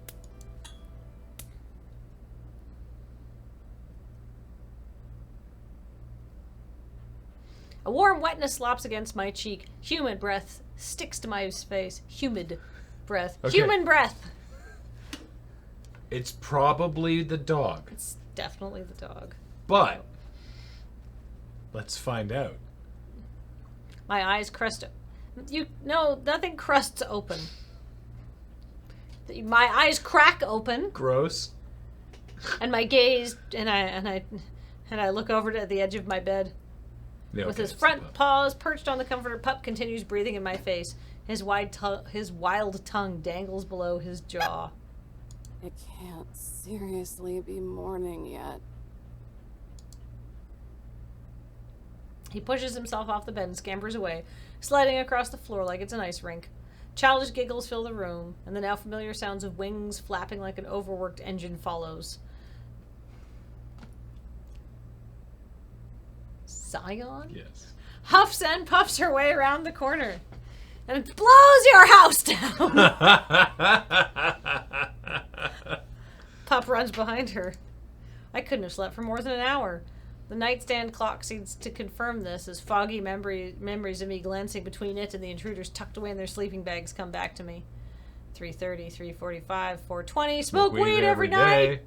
A warm wetness slops against my cheek. Humid breath sticks to my face. Humid breath. Okay. Human breath! It's probably the dog. It's definitely the dog. But let's find out. My eyes crust. No, nothing crusts open. My eyes crack open, Gross. and my gaze, and I look over to the edge of my bed. Yeah, With okay, his it's front the pup. paws perched on the comforter, Pup continues breathing in my face. His wild tongue dangles below his jaw. It can't seriously be morning yet. He pushes himself off the bed and scampers away, sliding across the floor like it's an ice rink. Childish giggles fill the room, and the now familiar sounds of wings flapping like an overworked engine follows. Zion? Yes. Huffs and puffs her way around the corner and blows your house down. Pup runs behind her. I couldn't have slept for more than an hour. The nightstand clock seems to confirm this as foggy memories of me glancing between it and the intruders tucked away in their sleeping bags come back to me. 3:30, 3:45, 4:20. Smoke weed every night.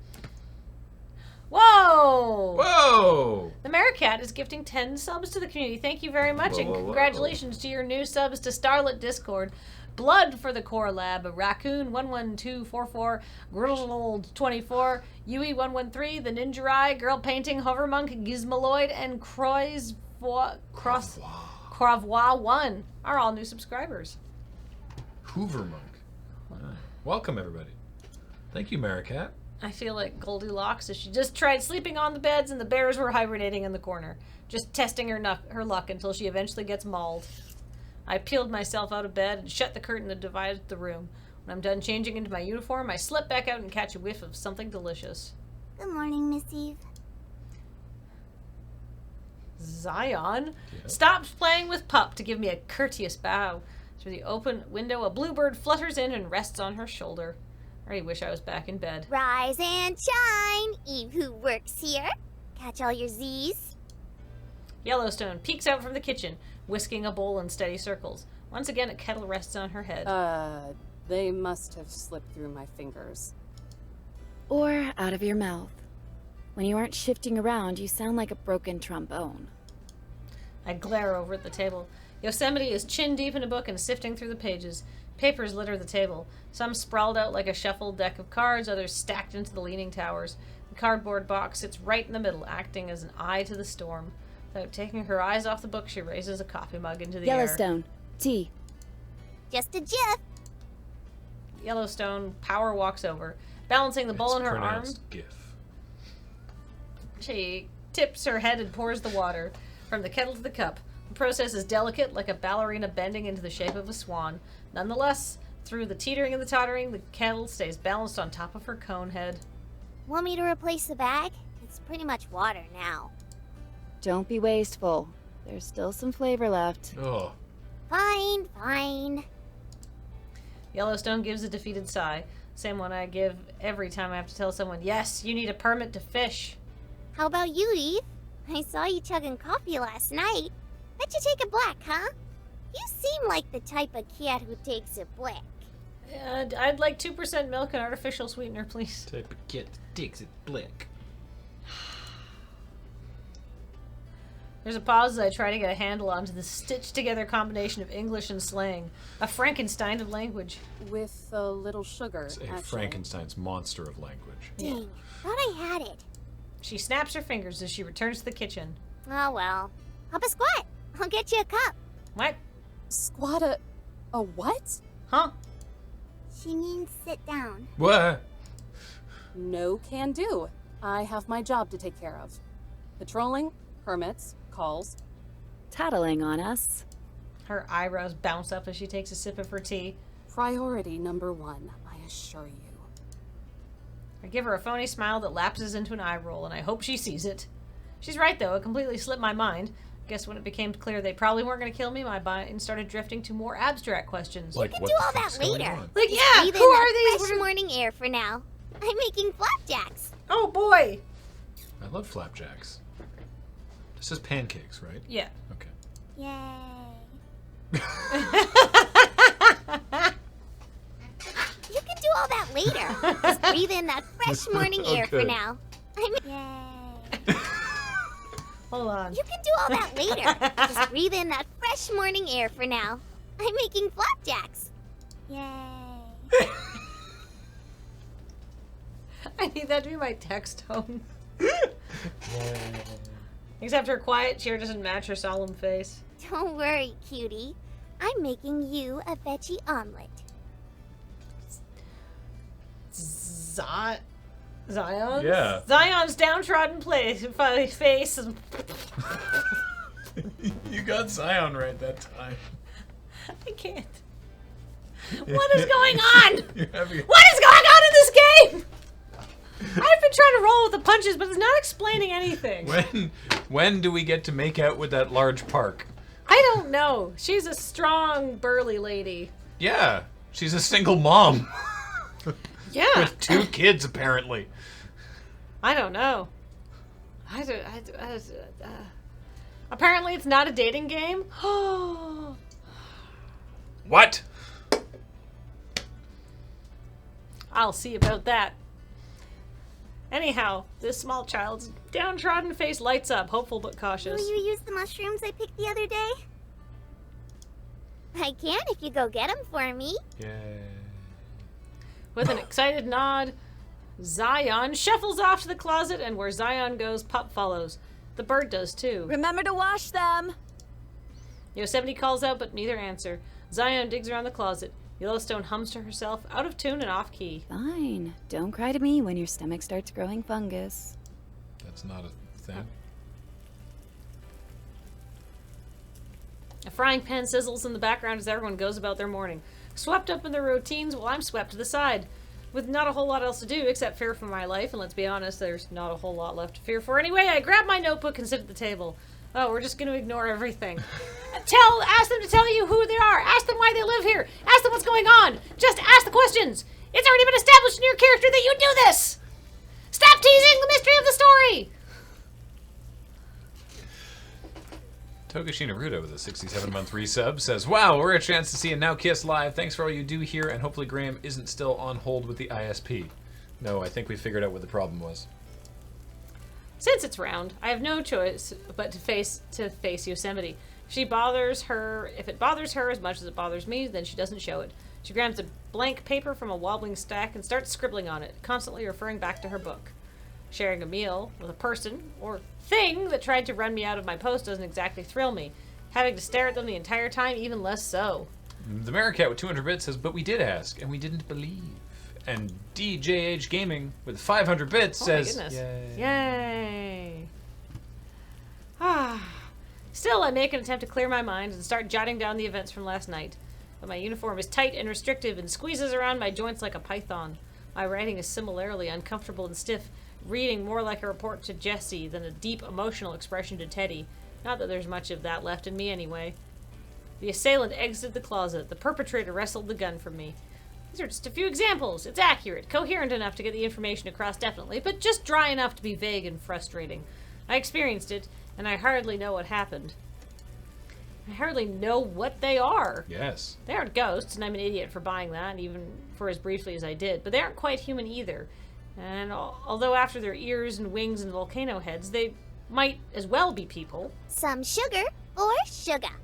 Whoa! Whoa! The Maricat is gifting 10 subs to the community. Thank you very much, and congratulations to your new subs to Starlit Discord. Blood for the Core Lab, Raccoon 11244, Grizzled 24, Yui 113, the Ninja Eye, Girl Painting, Hovermonk, Gizmaloid, and Cravois 1 are all new subscribers. Hoover monk. Welcome, everybody. Thank you, Maricat. I feel like Goldilocks if she just tried sleeping on the beds and the bears were hibernating in the corner, just testing her luck until she eventually gets mauled. I peeled myself out of bed and shut the curtain that divided the room. When I'm done changing into my uniform, I slip back out and catch a whiff of something delicious. Good morning, Miss Eve. Zion stops playing with Pup to give me a courteous bow. Through the open window, a bluebird flutters in and rests on her shoulder. I already wish I was back in bed. Rise and shine, Eve who works here. Catch all your Z's. Yellowstone peeks out from the kitchen, whisking a bowl in steady circles. Once again, a kettle rests on her head. They must have slipped through my fingers. Or out of your mouth. When you aren't shifting around, you sound like a broken trombone. I glare over at the table. Yosemite is chin deep in a book and sifting through the pages. Papers litter the table. Some sprawled out like a shuffled deck of cards, others stacked into the leaning towers. The cardboard box sits right in the middle, acting as an eye to the storm. Without taking her eyes off the book, she raises a coffee mug into the air. Yellowstone. Tea. Just a jiff. Yellowstone power walks over, balancing the bowl in her arm. GIF. She tips her head and pours the water from the kettle to the cup. The process is delicate, like a ballerina bending into the shape of a swan. Nonetheless, through the teetering and the tottering, the kettle stays balanced on top of her cone head. Want me to replace the bag? It's pretty much water now. Don't be wasteful. There's still some flavor left. Oh. Fine, fine. Yellowstone gives a defeated sigh. Same one I give every time I have to tell someone, yes, you need a permit to fish. How about you, Eve? I saw you chugging coffee last night. Bet you take a black, huh? You seem like the type of cat who takes a black. I'd like 2% milk and artificial sweetener, please. Type of kid that takes it black. There's a pause as I try to get a handle onto the stitched-together combination of English and slang. A Frankenstein of language. With a little sugar, It's a actually. Frankenstein's monster of language. Dang, thought I had it. She snaps her fingers as she returns to the kitchen. Oh well. Hop a squat. I'll get you a cup. What? Squat a what? Huh? She means sit down. What? No can do. I have my job to take care of. Patrolling, permits, calls. Tattling on us. Her eyebrows bounce up as she takes a sip of her tea. Priority number 1, I assure you. I give her a phony smile that lapses into an eye roll, and I hope she sees it. She's right, though. It completely slipped my mind. Guess when it became clear they probably weren't going to kill me, my mind started drifting to more abstract questions. Like, We can what do the all fuck's that going later. on? Like, yeah, Breathe who in are that these? fresh morning air for now. I'm making flapjacks. Oh, boy! I love flapjacks. This is pancakes, right? Yeah. Okay. Yay. You can do all that later. Just breathe in that fresh morning air for Okay. now. Yay. Hold on. You can do all that later. Just breathe in that fresh morning air for now. I'm making flapjacks. Yay. I need that to be my text tone. Except her quiet cheer doesn't match her solemn face. Don't worry, cutie. I'm making you a veggie omelet. Zion? Yeah. Zion's downtrodden face. You got Zion right that time. I can't. What is going on? You're having What is going on in this game? I've been trying to roll with the punches, but it's not explaining anything. When do we get to make out with that large park? I don't know. She's a strong, burly lady. Yeah, she's a single mom. Yeah. With 2 kids, apparently. I don't know. Apparently it's not a dating game. What? I'll see about that. Anyhow, this small child's downtrodden face lights up, hopeful but cautious. Will you use the mushrooms I picked the other day? I can if you go get them for me. Yay. With an excited nod, Zion shuffles off to the closet, and where Zion goes, Pup follows. The bird does too. Remember to wash them! Yosemite calls out, but neither answer. Zion digs around the closet. Yellowstone hums to herself, out of tune and off key. Fine. Don't cry to me when your stomach starts growing fungus. That's not a thing. A frying pan sizzles in the background as everyone goes about their morning, swept up in their routines while I'm swept to the side. With not a whole lot else to do except fear for my life, and let's be honest, there's not a whole lot left to fear for anyway, I grab my notebook and sit at the table. Oh, we're just going to ignore everything. Ask them to tell you who they are. Ask them why they live here. Ask them what's going on. Just ask the questions. It's already been established in your character that you do this. Stop teasing the mystery of the story. Togashi Naruto with a 67-month resub says, "Wow, we're a chance to see a Now Kiss live. Thanks for all you do here, and hopefully Graham isn't still on hold with the ISP." No, I think we figured out what the problem was. Since it's round, I have no choice but to face Yosemite. If it bothers her as much as it bothers me, then she doesn't show it. She grabs a blank paper from a wobbling stack and starts scribbling on it, constantly referring back to her book. Sharing a meal with a person or thing that tried to run me out of my post doesn't exactly thrill me. Having to stare at them the entire time, even less so. The Maricat with 200 bits says, "But we did ask, and we didn't believe." And DJH Gaming with 500 bits says, my goodness. "Yay." Yay. Still, I make an attempt to clear my mind and start jotting down the events from last night. But my uniform is tight and restrictive and squeezes around my joints like a python. My writing is similarly uncomfortable and stiff, reading more like a report to Jesse than a deep emotional expression to Teddy. Not that there's much of that left in me anyway. The assailant exited the closet. The perpetrator wrestled the gun from me. These are just a few examples. It's accurate, coherent enough to get the information across definitely, but just dry enough to be vague and frustrating. I experienced it, and I hardly know what happened. I hardly know what they are. Yes. They aren't ghosts, and I'm an idiot for buying that, even for as briefly as I did, but they aren't quite human either. And although after their ears and wings and volcano heads, they might as well be people. Some sugar or sugar.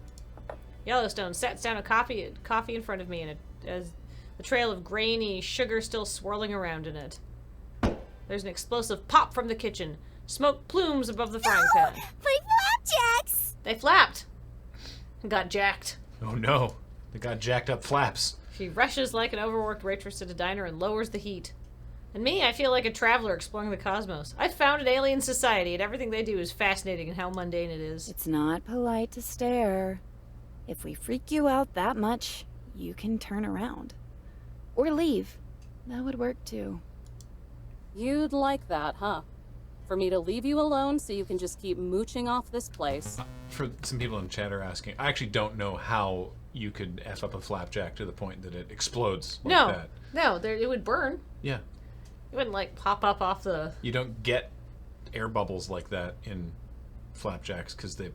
Yellowstone sets down a coffee in front of me, and as the trail of grainy sugar still swirling around in it. There's an explosive pop from the kitchen. Smoke plumes above the frying pan. My flapjacks! They flapped. And got jacked. Oh no, they got jacked up flaps. She rushes like an overworked waitress at a diner and lowers the heat. And me, I feel like a traveler exploring the cosmos. I've found an alien society, and everything they do is fascinating and how mundane it is. It's not polite to stare. If we freak you out that much, you can turn around. Or leave. That would work too. You'd like that, huh? For me to leave you alone so you can just keep mooching off this place. For some people in chat are asking, I actually don't know how you could F up a flapjack to the point that it explodes like that. No, it would burn. Yeah. It wouldn't, like, pop up off the... You don't get air bubbles like that in flapjacks because they're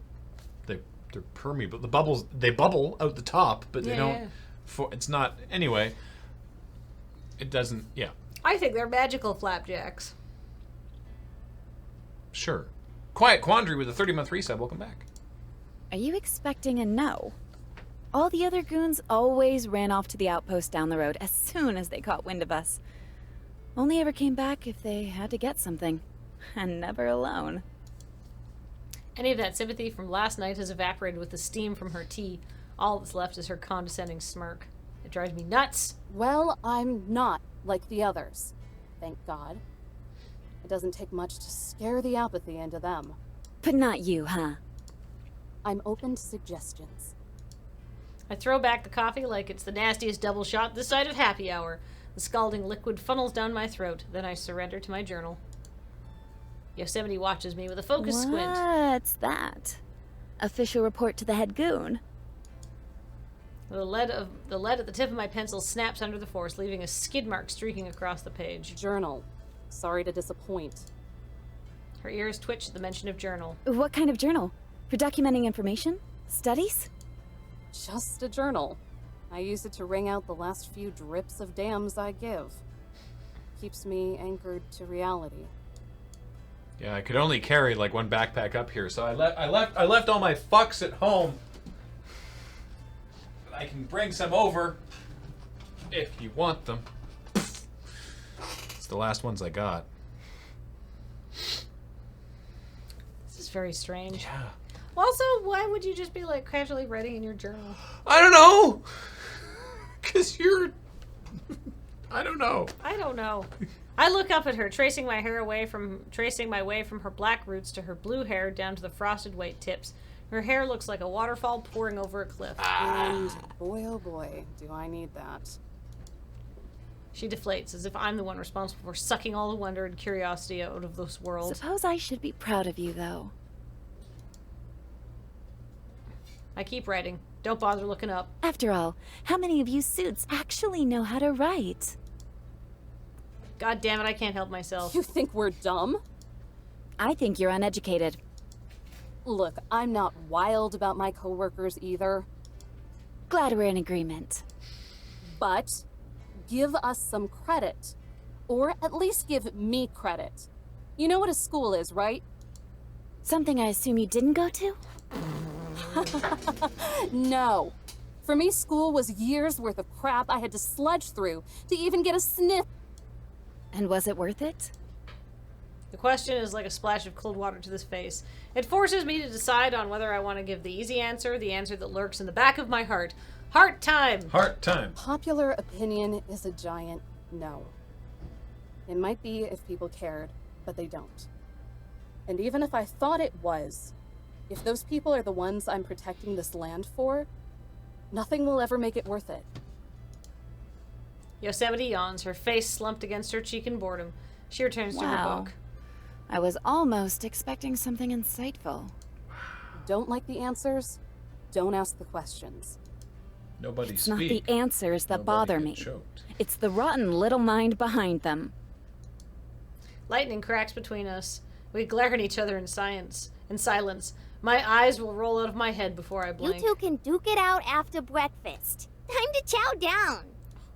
permeable. The bubbles, they bubble out the top, but they don't... Yeah. It's not... Anyway, it doesn't... Yeah. I think they're magical flapjacks. Sure. Quiet Quandary with a 30-month resub. Welcome back. Are you expecting a no? All the other goons always ran off to the outpost down the road as soon as they caught wind of us. Only ever came back if they had to get something. And never alone. Any of that sympathy from last night has evaporated with the steam from her tea. All that's left is her condescending smirk. It drives me nuts. Well, I'm not like the others. Thank God. It doesn't take much to scare the apathy into them. But not you, huh? I'm open to suggestions. I throw back the coffee like it's the nastiest double shot this side of happy hour. The scalding liquid funnels down my throat. Then I surrender to my journal. Yosemite watches me with a focused squint. What's that? Official report to the head goon. The lead at the tip of my pencil snaps under the force, leaving a skid mark streaking across the page. Journal. Sorry to disappoint. Her ears twitch at the mention of journal. What kind of journal? For documenting information? Studies? Just a journal. I use it to wring out the last few drips of dams I give. Keeps me anchored to reality. Yeah, I could only carry like one backpack up here, so I left all my fucks at home. I can bring some over if you want them. It's the last ones I got. This is very strange. Yeah. Also, why would you just be like casually writing in your journal? I don't know. is your... I don't know. I don't know. I look up at her, tracing my way from her black roots to her blue hair down to the frosted white tips. Her hair looks like a waterfall pouring over a cliff. And boy, oh boy, do I need that. She deflates, as if I'm the one responsible for sucking all the wonder and curiosity out of this world. Suppose I should be proud of you, though. I keep writing. Don't bother looking up. After all, how many of you suits actually know how to write? God damn it, I can't help myself. You think we're dumb? I think you're uneducated. Look, I'm not wild about my coworkers either. Glad we're in agreement. But give us some credit. Or at least give me credit. You know what a school is, right? Something I assume you didn't go to? No. For me, school was years worth of crap I had to sludge through to even get a sniff. And was it worth it? The question is like a splash of cold water to this face. It forces me to decide on whether I want to give the easy answer, the answer that lurks in the back of my heart. Heart time! Heart time. Popular opinion is a giant no. It might be if people cared, but they don't. And even if I thought it was, if those people are the ones I'm protecting this land for, nothing will ever make it worth it. Yosemite yawns, her face slumped against her cheek in boredom. She returns to her book. I was almost expecting something insightful. Don't like the answers? Don't ask the questions. Nobody It's speak. not the answers that Nobody bother get me. choked. It's the rotten little mind behind them. Lightning cracks between us. We glare at each other in silence. My eyes will roll out of my head before I blink. You two can duke it out after breakfast. Time to chow down.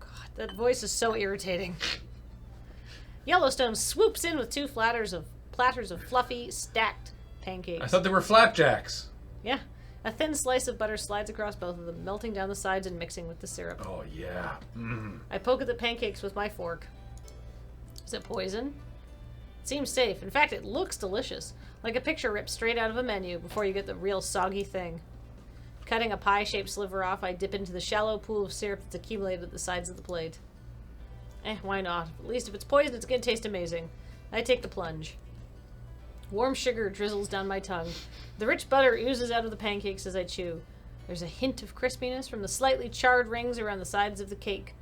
God, that voice is so irritating. Yellowstone swoops in with two platters of fluffy, stacked pancakes. I thought they were flapjacks. Yeah. A thin slice of butter slides across both of them, melting down the sides and mixing with the syrup. Oh, yeah. I poke at the pancakes with my fork. Is it poison? It seems safe. In fact, it looks delicious. Like a picture ripped straight out of a menu before you get the real soggy thing. Cutting a pie-shaped sliver off, I dip into the shallow pool of syrup that's accumulated at the sides of the plate. Why not? At least if it's poison, it's gonna taste amazing. I take the plunge. Warm sugar drizzles down my tongue. The rich butter oozes out of the pancakes as I chew. There's a hint of crispiness from the slightly charred rings around the sides of the cake.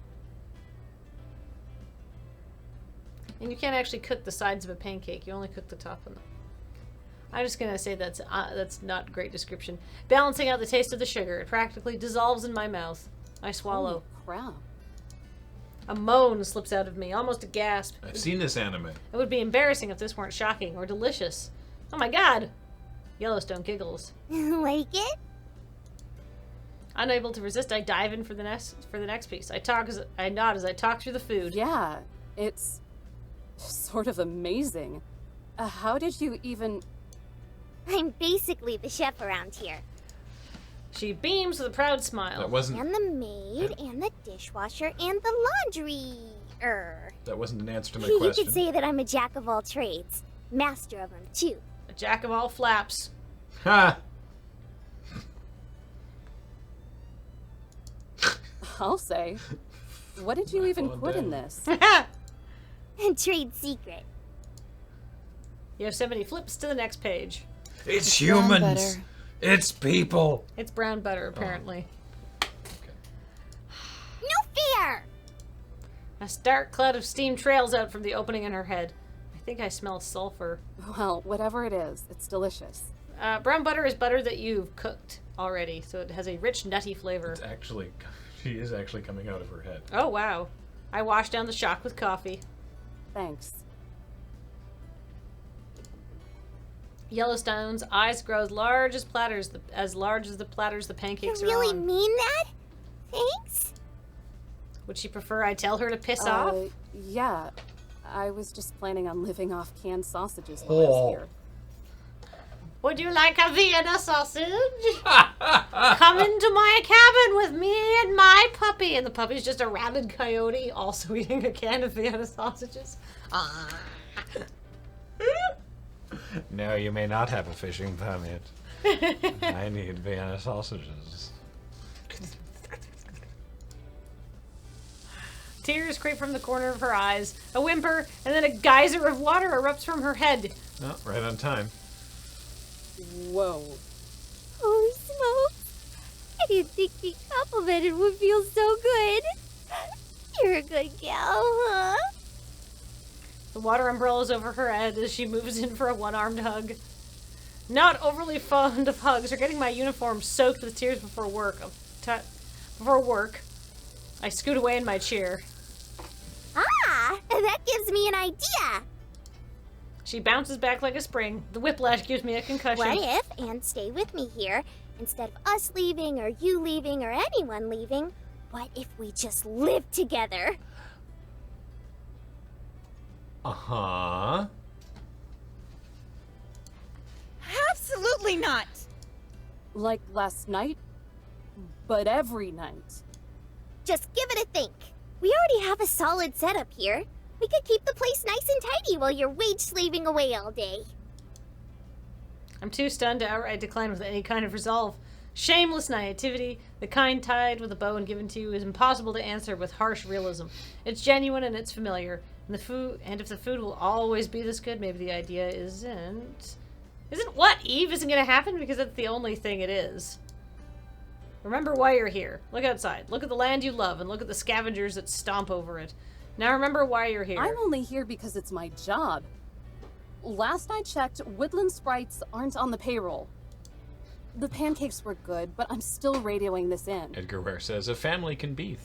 And you can't actually cook the sides of a pancake. You only cook the top of them. I'm just gonna say that's not a great description. Balancing out the taste of the sugar, it practically dissolves in my mouth. I swallow. Holy crap. A moan slips out of me, almost a gasp. I've seen this anime. It would be embarrassing if this weren't shocking or delicious. Oh my god! Yellowstone giggles. Like it? Unable to resist, I dive in for the next piece. I nod as I talk through the food. Yeah, it's sort of amazing. How did you even... I'm basically the chef around here. She beams with a proud smile. That wasn't. And the maid, and the dishwasher, and the laundry. That wasn't an answer to my You question. could say that I'm a jack of all trades. Master of them, too. A jack of all flaps. Ha! I'll say. What did you even put in this? And trade secret. Yosemite flips to the next page. It's brown humans. butter. It's people. It's brown butter, apparently. No fear! A stark cloud of steam trails out from the opening in her head. I think I smell sulfur. Well, whatever it is, it's delicious. Brown butter is butter that you've cooked already, so it has a rich, nutty flavor. It's actually, she is actually coming out of her head. Oh, wow. I wash down the shock with coffee. Thanks. Yellowstone's eyes grow as large as the platters the pancakes You are really on. mean that? Thanks? Would she prefer I tell her to piss off? Yeah. I was just planning on living off canned sausages while I was here. Would you like a Vienna sausage? Come into my cabin with me and my puppy. And the puppy's just a rabid coyote also eating a can of Vienna sausages. No, you may not have a fishing permit. I need Vienna sausages. Tears creep from the corner of her eyes, a whimper, and then a geyser of water erupts from her head. No, right on time. Whoa. Holy smokes! I didn't think being complimented would feel so good. You're a good gal, huh? The water umbrellas over her head as she moves in for a one-armed hug. Not overly fond of hugs or getting my uniform soaked with tears before work. I scoot away in my chair. Ah, that gives me an idea. She bounces back like a spring. The whiplash gives me a concussion. What if, and stay with me here, instead of us leaving or you leaving or anyone leaving, what if we just live together? Uh-huh. Absolutely not! Like last night? But every night. Just give it a think. We already have a solid setup here. We could keep the place nice and tidy while you're wage slaving away all day. I'm too stunned to outright decline with any kind of resolve. Shameless naivety, the kind tied with a bow and given to you, is impossible to answer with harsh realism. It's genuine and it's familiar. And if the food will always be this good, maybe the idea isn't what, Eve? Isn't gonna happen? Because that's the only thing it is. Remember why you're here. Look outside. Look at the land you love and look at the scavengers that stomp over it. Now remember why you're here. I'm only here because it's my job. Last I checked, Woodland Sprites aren't on the payroll. The pancakes were good, but I'm still radioing this in. Edgar Ware says a family can be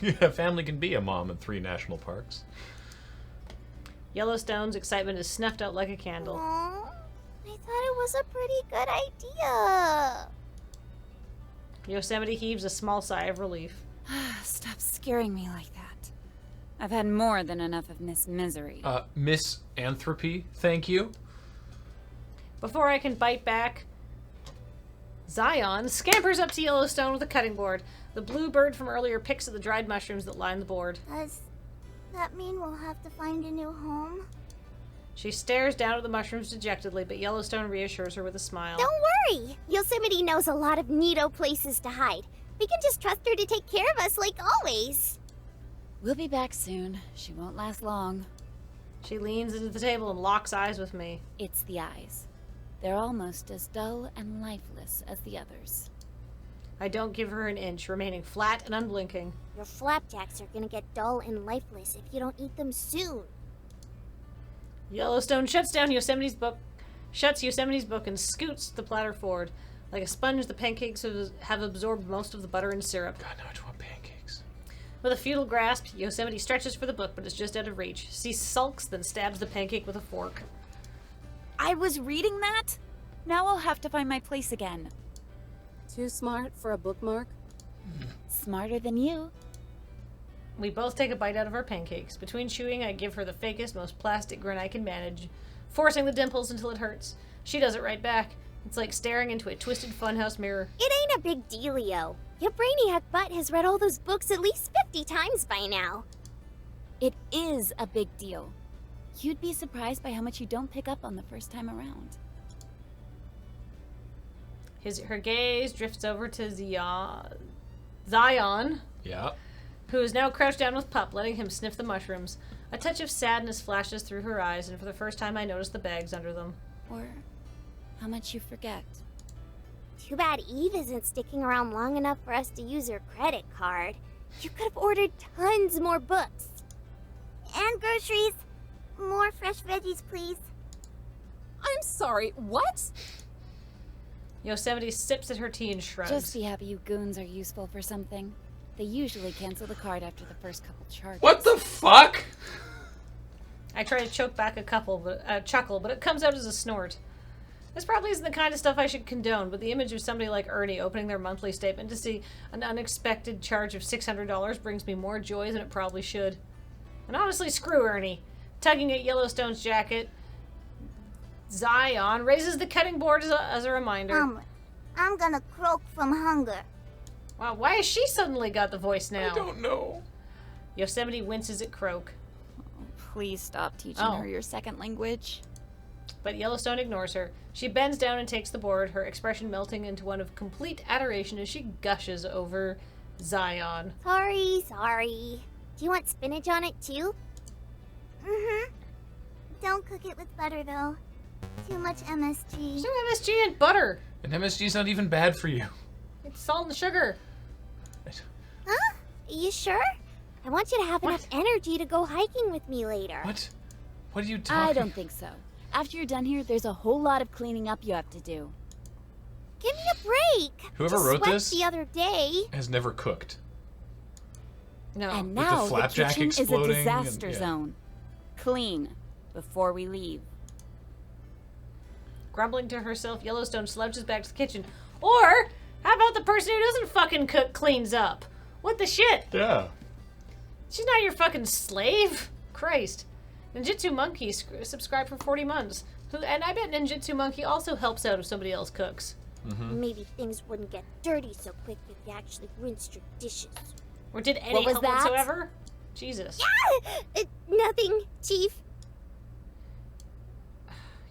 a mom in 3 national parks. Yellowstone's excitement is snuffed out like a candle. Aww, I thought it was a pretty good idea. Yosemite heaves a small sigh of relief. Stop scaring me like that. I've had more than enough of Miss Misery. Misanthropy, thank you. Before I can bite back, Zion scampers up to Yellowstone with a cutting board. The blue bird from earlier picks at the dried mushrooms that line the board. Does that mean we'll have to find a new home? She stares down at the mushrooms dejectedly, but Yellowstone reassures her with a smile. Don't worry! Yosemite knows a lot of neato places to hide. We can just trust her to take care of us like always. We'll be back soon. She won't last long. She leans into the table and locks eyes with me. It's the eyes. They're almost as dull and lifeless as the others. I don't give her an inch, remaining flat and unblinking. Your flapjacks are gonna get dull and lifeless if you don't eat them soon. Yellowstone shuts Yosemite's book and scoots the platter forward. Like a sponge, the pancakes have absorbed most of the butter and syrup. God, now I just want pancakes. With a futile grasp, Yosemite stretches for the book, but it's just out of reach. She sulks, then stabs the pancake with a fork. I was reading that? Now I'll have to find my place again. Too smart for a bookmark? Smarter than you. We both take a bite out of our pancakes. Between chewing, I give her the fakest, most plastic grin I can manage, forcing the dimples until it hurts. She does it right back. It's like staring into a twisted funhouse mirror. It ain't a big dealio. Your brainiac butt has read all those books at least 50 times by now. It is a big deal. You'd be surprised by how much you don't pick up on the first time around. Her gaze drifts over to Zion, Yeah. who is now crouched down with Pup, letting him sniff the mushrooms. A touch of sadness flashes through her eyes, and for the first time I notice the bags under them. Or how much you forget. Too bad Eve isn't sticking around long enough for us to use her credit card. You could have ordered tons more books. And groceries. More fresh veggies, please. I'm sorry, what? Yosemite sips at her tea and shrugs. Just be happy you goons are useful for something. They usually cancel the card after the first couple charges. What the fuck? I try to choke back a chuckle, but it comes out as a snort. This probably isn't the kind of stuff I should condone, but the image of somebody like Ernie opening their monthly statement to see an unexpected charge of $600 brings me more joy than it probably should. And honestly, screw Ernie. Tugging at Yellowstone's jacket, Zion raises the cutting board as a reminder. I'm gonna croak from hunger. Wow, why has she suddenly got the voice now? I don't know. Yosemite winces at croak. Oh, please stop teaching her your second language. But Yellowstone ignores her. She bends down and takes the board, her expression melting into one of complete adoration as she gushes over Zion. Sorry. Do you want spinach on it too? Mm-hmm. Don't cook it with butter though. Too much MSG. There's no MSG in butter. And MSG's not even bad for you. It's salt and sugar. Huh? Are you sure? I want you to have enough energy to go hiking with me later. What? What are you talking? I don't think so. After you're done here, there's a whole lot of cleaning up you have to do. Give me a break. Whoever Just wrote swept this the other day. has never cooked. No. And With the now the flapjack kitchen is a exploding and- disaster yeah. zone. Clean before we leave. Grumbling to herself, Yellowstone slouches back to the kitchen. Or, how about the person who doesn't fucking cook cleans up? What the shit? Yeah. She's not your fucking slave. Christ. Ninjutsu Monkey subscribed for 40 months. And I bet Ninjutsu Monkey also helps out if somebody else cooks. Maybe things wouldn't get dirty so quick if you actually rinsed your dishes. Or did any What was help that? whatsoever? Jesus. Nothing, Chief.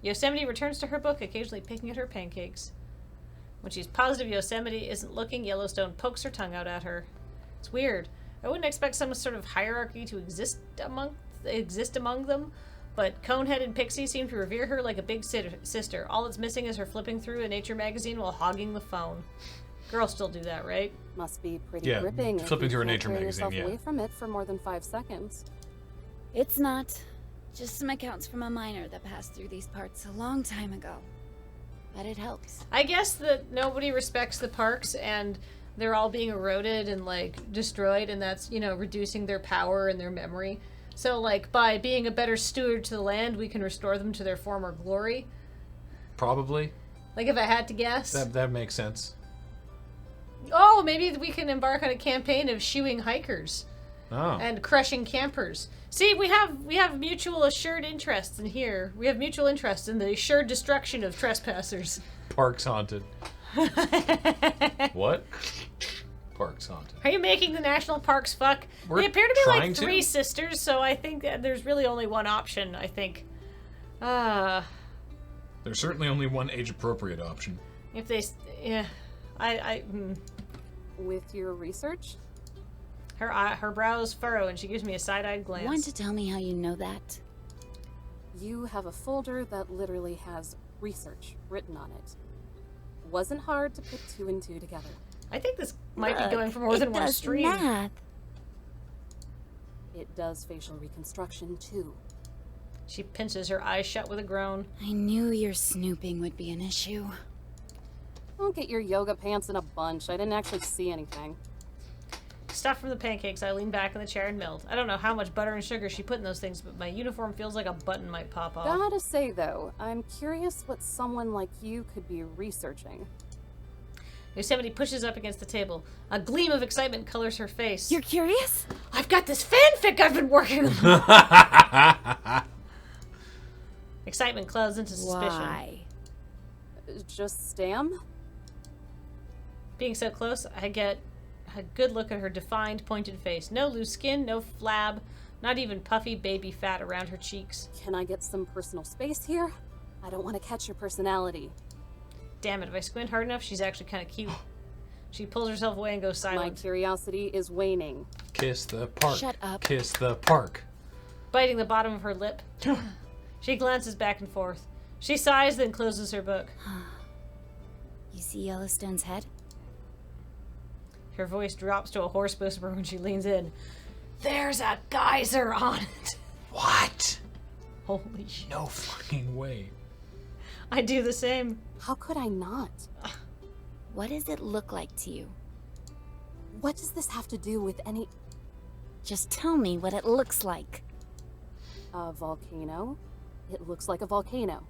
Yosemite returns to her book, occasionally picking at her pancakes. When she's positive Yosemite isn't looking, Yellowstone pokes her tongue out at her. It's weird. I wouldn't expect some sort of hierarchy to exist among them, but Conehead and Pixie seem to revere her like a big sister. All that's missing is her flipping through a nature magazine while hogging the phone. Girls still do that, right? Must be pretty Yeah, gripping. if flipping you through a can't nature tear magazine, yourself yeah. away from it for more than 5 seconds. It's not. Just some accounts from a miner that passed through these parts a long time ago. But it helps. I guess that nobody respects the parks and they're all being eroded and like destroyed, and that's, you know, reducing their power and their memory. So like by being a better steward to the land, we can restore them to their former glory. Probably. Like if I had to guess. That makes sense. Oh, maybe we can embark on a campaign of shooing hikers Oh. and crushing campers. See, we have mutual assured interests in here. We have mutual interests in the assured destruction of trespassers. Parks haunted. What? Parks haunted. Are you making the national parks fuck? We're They appear to be trying like to. 3 sisters, so I think that there's really only one option, I think. There's certainly only one age-appropriate option. If they... Yeah. With your research? Her brows furrow and she gives me a side-eyed glance. Want to tell me how you know that? You have a folder that literally has research written on it. Wasn't hard to put 2 and 2 together. I think this might Look, be going for more it than one does stream. math. It does facial reconstruction too. She pinches her eyes shut with a groan. I knew your snooping would be an issue. Don't get your yoga pants in a bunch. I didn't actually see anything. Stuff from the pancakes, I lean back in the chair and melt. I don't know how much butter and sugar she put in those things, but my uniform feels like a button might pop off. Gotta say though, I'm curious what someone like you could be researching. Yosemite pushes up against the table. A gleam of excitement colors her face. You're curious? I've got this fanfic I've been working on. Excitement clouds into suspicion. Why? Just Stam? Being so close, I get a good look at her defined, pointed face. No loose skin, no flab, not even puffy baby fat around her cheeks. Can I get some personal space here? I don't want to catch your personality. Damn it, if I squint hard enough, she's actually kind of cute. She pulls herself away and goes My silent. curiosity is waning. Kiss the park. Shut up. Kiss the park. Biting the bottom of her lip. She glances back and forth. She sighs, then closes her book. You see Yellowstone's head? Her voice drops to a hoarse whisper when she leans in. There's a geyser on it. What? Holy shit. No fucking way. I do the same. How could I not? What does it look like to you? What does this have to do with any... Just tell me what it looks like. A volcano? It looks like a volcano.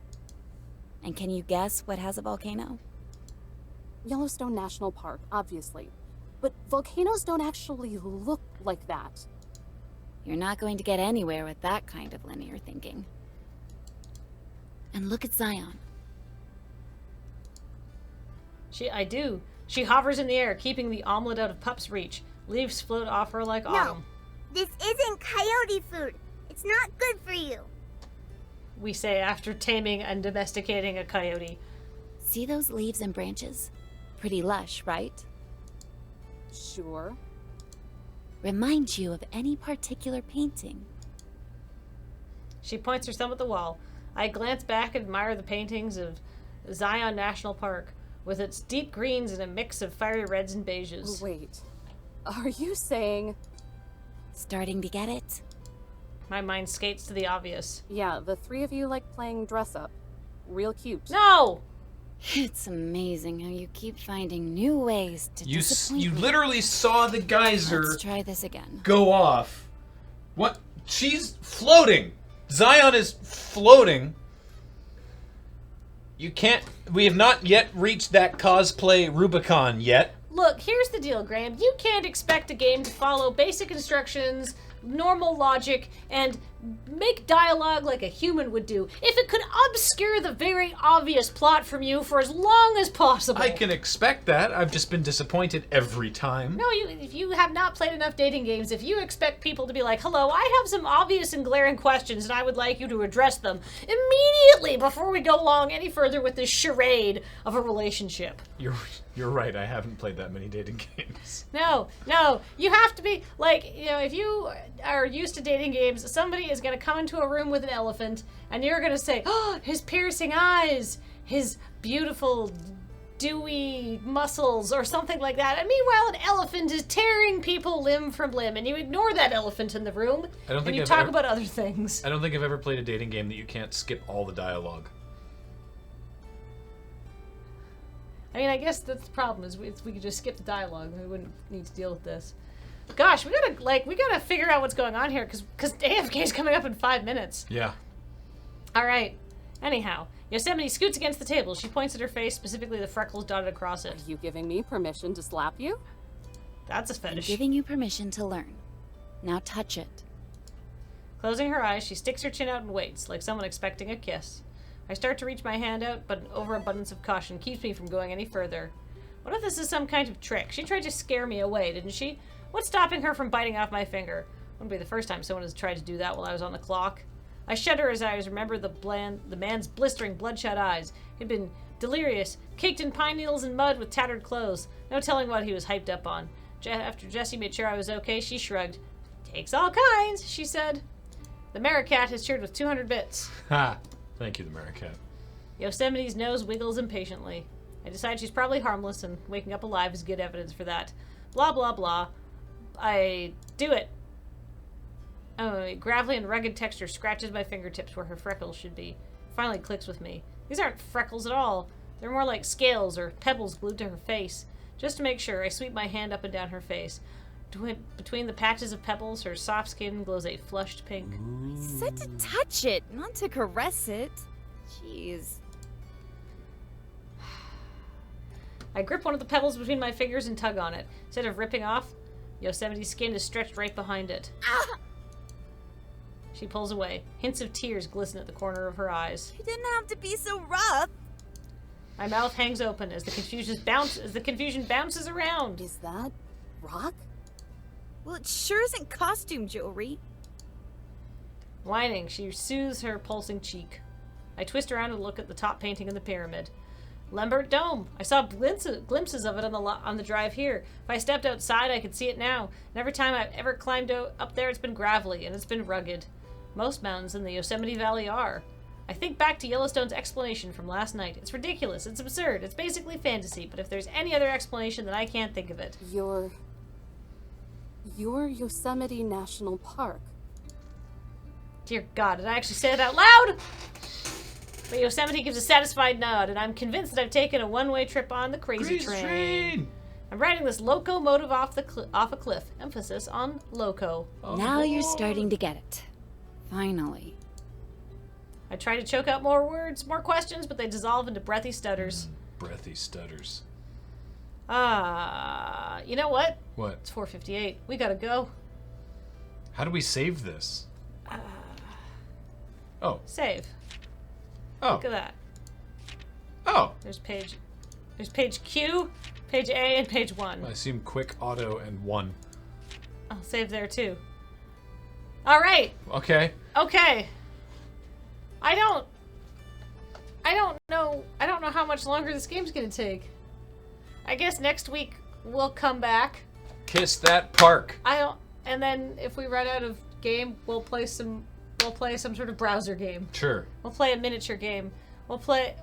And can you guess what has a volcano? Yellowstone National Park, obviously. But volcanoes don't actually look like that. You're not going to get anywhere with that kind of linear thinking. And look at Zion. I do. She hovers in the air, keeping the omelet out of Pup's reach. Leaves float off her like autumn. This isn't coyote food. It's not good for you. We say after taming and domesticating a coyote. See those leaves and branches? Pretty lush, right? Sure. remind you of any particular painting? She points her thumb at the wall. I glance back and admire the paintings of Zion National Park, with its deep greens and a mix of fiery reds and beiges. Wait. Are you saying... Starting to get it? My mind skates to the obvious. Yeah, the three of you like playing dress-up. Real cute. No! It's amazing how you keep finding new ways to disappoint You me. literally saw the geyser Let's try this again. go off. What? She's floating. Zion is floating. You can't... We have not yet reached that cosplay Rubicon yet. Look, here's the deal, Graham. You can't expect a game to follow basic instructions, normal logic, and make dialogue like a human would do if it could obscure the very obvious plot from you for as long as possible. I can expect that. I've just been disappointed every time. No, if you have not played enough dating games, if you expect people to be like, hello, I have some obvious and glaring questions and I would like you to address them immediately before we go along any further with this charade of a relationship. You're right. I haven't played that many dating games. No, you have to be, like, you know, if you are used to dating games, somebody is going to come into a room with an elephant, and you're going to say, oh, his piercing eyes, his beautiful, dewy muscles, or something like that. And meanwhile, an elephant is tearing people limb from limb, and you ignore that elephant in the room, and you talk about other things. I don't think I've ever played a dating game that you can't skip all the dialogue. I mean, I guess that's the problem, is we could just skip the dialogue, we wouldn't need to deal with this. Gosh, we gotta figure out what's going on here, because AFK is coming up in 5 minutes. Yeah. Alright. Anyhow, Yosemite scoots against the table. She points at her face, specifically the freckles dotted across it. Are you giving me permission to slap you? That's a fetish. I'm giving you permission to learn. Now touch it. Closing her eyes, she sticks her chin out and waits, like someone expecting a kiss. I start to reach my hand out, but an overabundance of caution keeps me from going any further. What if this is some kind of trick? She tried to scare me away, didn't she? What's stopping her from biting off my finger? Wouldn't be the first time someone has tried to do that while I was on the clock. I shudder as I remember the man's blistering, bloodshot eyes. He'd been delirious, caked in pine needles and mud with tattered clothes. No telling what he was hyped up on. After Jessie made sure I was okay, she shrugged. Takes all kinds, she said. The Maricat has cheered with 200 bits. Ha! Thank you, the Maricat. Yosemite's nose wiggles impatiently. I decide she's probably harmless, and waking up alive is good evidence for that. Blah, blah, blah. I do it. A gravelly and rugged texture scratches my fingertips where her freckles should be. Finally clicks with me. These aren't freckles at all. They're more like scales or pebbles glued to her face. Just to make sure, I sweep my hand up and down her face. Between the patches of pebbles, her soft skin glows a flushed pink. I said to touch it, not to caress it. Jeez. I grip one of the pebbles between my fingers and tug on it. Instead of ripping off, Yosemite's skin is stretched right behind it. Ah! She pulls away. Hints of tears glisten at the corner of her eyes. You didn't have to be so rough. My mouth hangs open as the confusion bounces around. Is that rock? Well, it sure isn't costume jewelry. Whining, she soothes her pulsing cheek. I twist around and look at the top painting of the pyramid. Lambert Dome. I saw glimpses of it on the drive here. If I stepped outside, I could see it now. And every time I've ever climbed up there, it's been gravelly and it's been rugged. Most mountains in the Yosemite Valley are. I think back to Yellowstone's explanation from last night. It's ridiculous. It's absurd. It's basically fantasy. But if there's any other explanation, then I can't think of it. Your Yosemite National Park. Dear God, did I actually say it out loud? But Yosemite gives a satisfied nod, and I'm convinced that I've taken a one-way trip on the crazy train. I'm riding this locomotive off a cliff. Emphasis on loco. Now you're starting to get it. Finally. I try to choke out more words, more questions, but they dissolve into breathy stutters. Breathy stutters. You know what? What? It's 4:58. We gotta go. How do we save this? Oh. Save. Oh. Look at that. Oh. There's page Q, page A, and page 1. I assume quick, auto, and 1. I'll save there too. All right. Okay. Okay. I don't know how much longer this game's gonna take. I guess next week we'll come back. Kiss that park. I don't. and then if we run out of game, we'll play some sort of browser game. Sure. We'll play a miniature game. We'll play.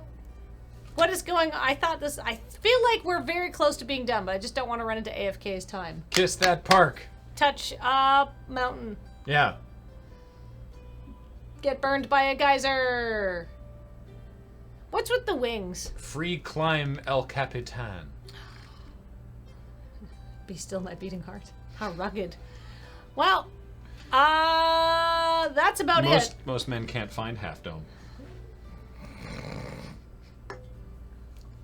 What is going on? I feel like we're very close to being done, but I just don't want to run into AFK's time. Kiss that park. Touch up mountain. Yeah. Get burned by a geyser. What's with the wings? Free climb El Capitan. Be still my beating heart. How rugged. Well, that's about it. Most men can't find Half Dome.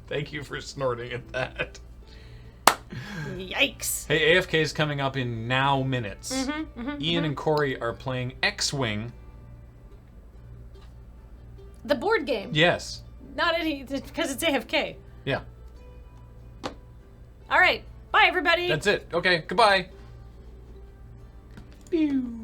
Thank you for snorting at that. Yikes. Hey, AFK is coming up in now minutes. Mm-hmm, Ian and Corey are playing X-Wing. The board game. Yes. Not any, because it's AFK. Yeah. All right. Bye, everybody. That's it. Okay, goodbye. Pew.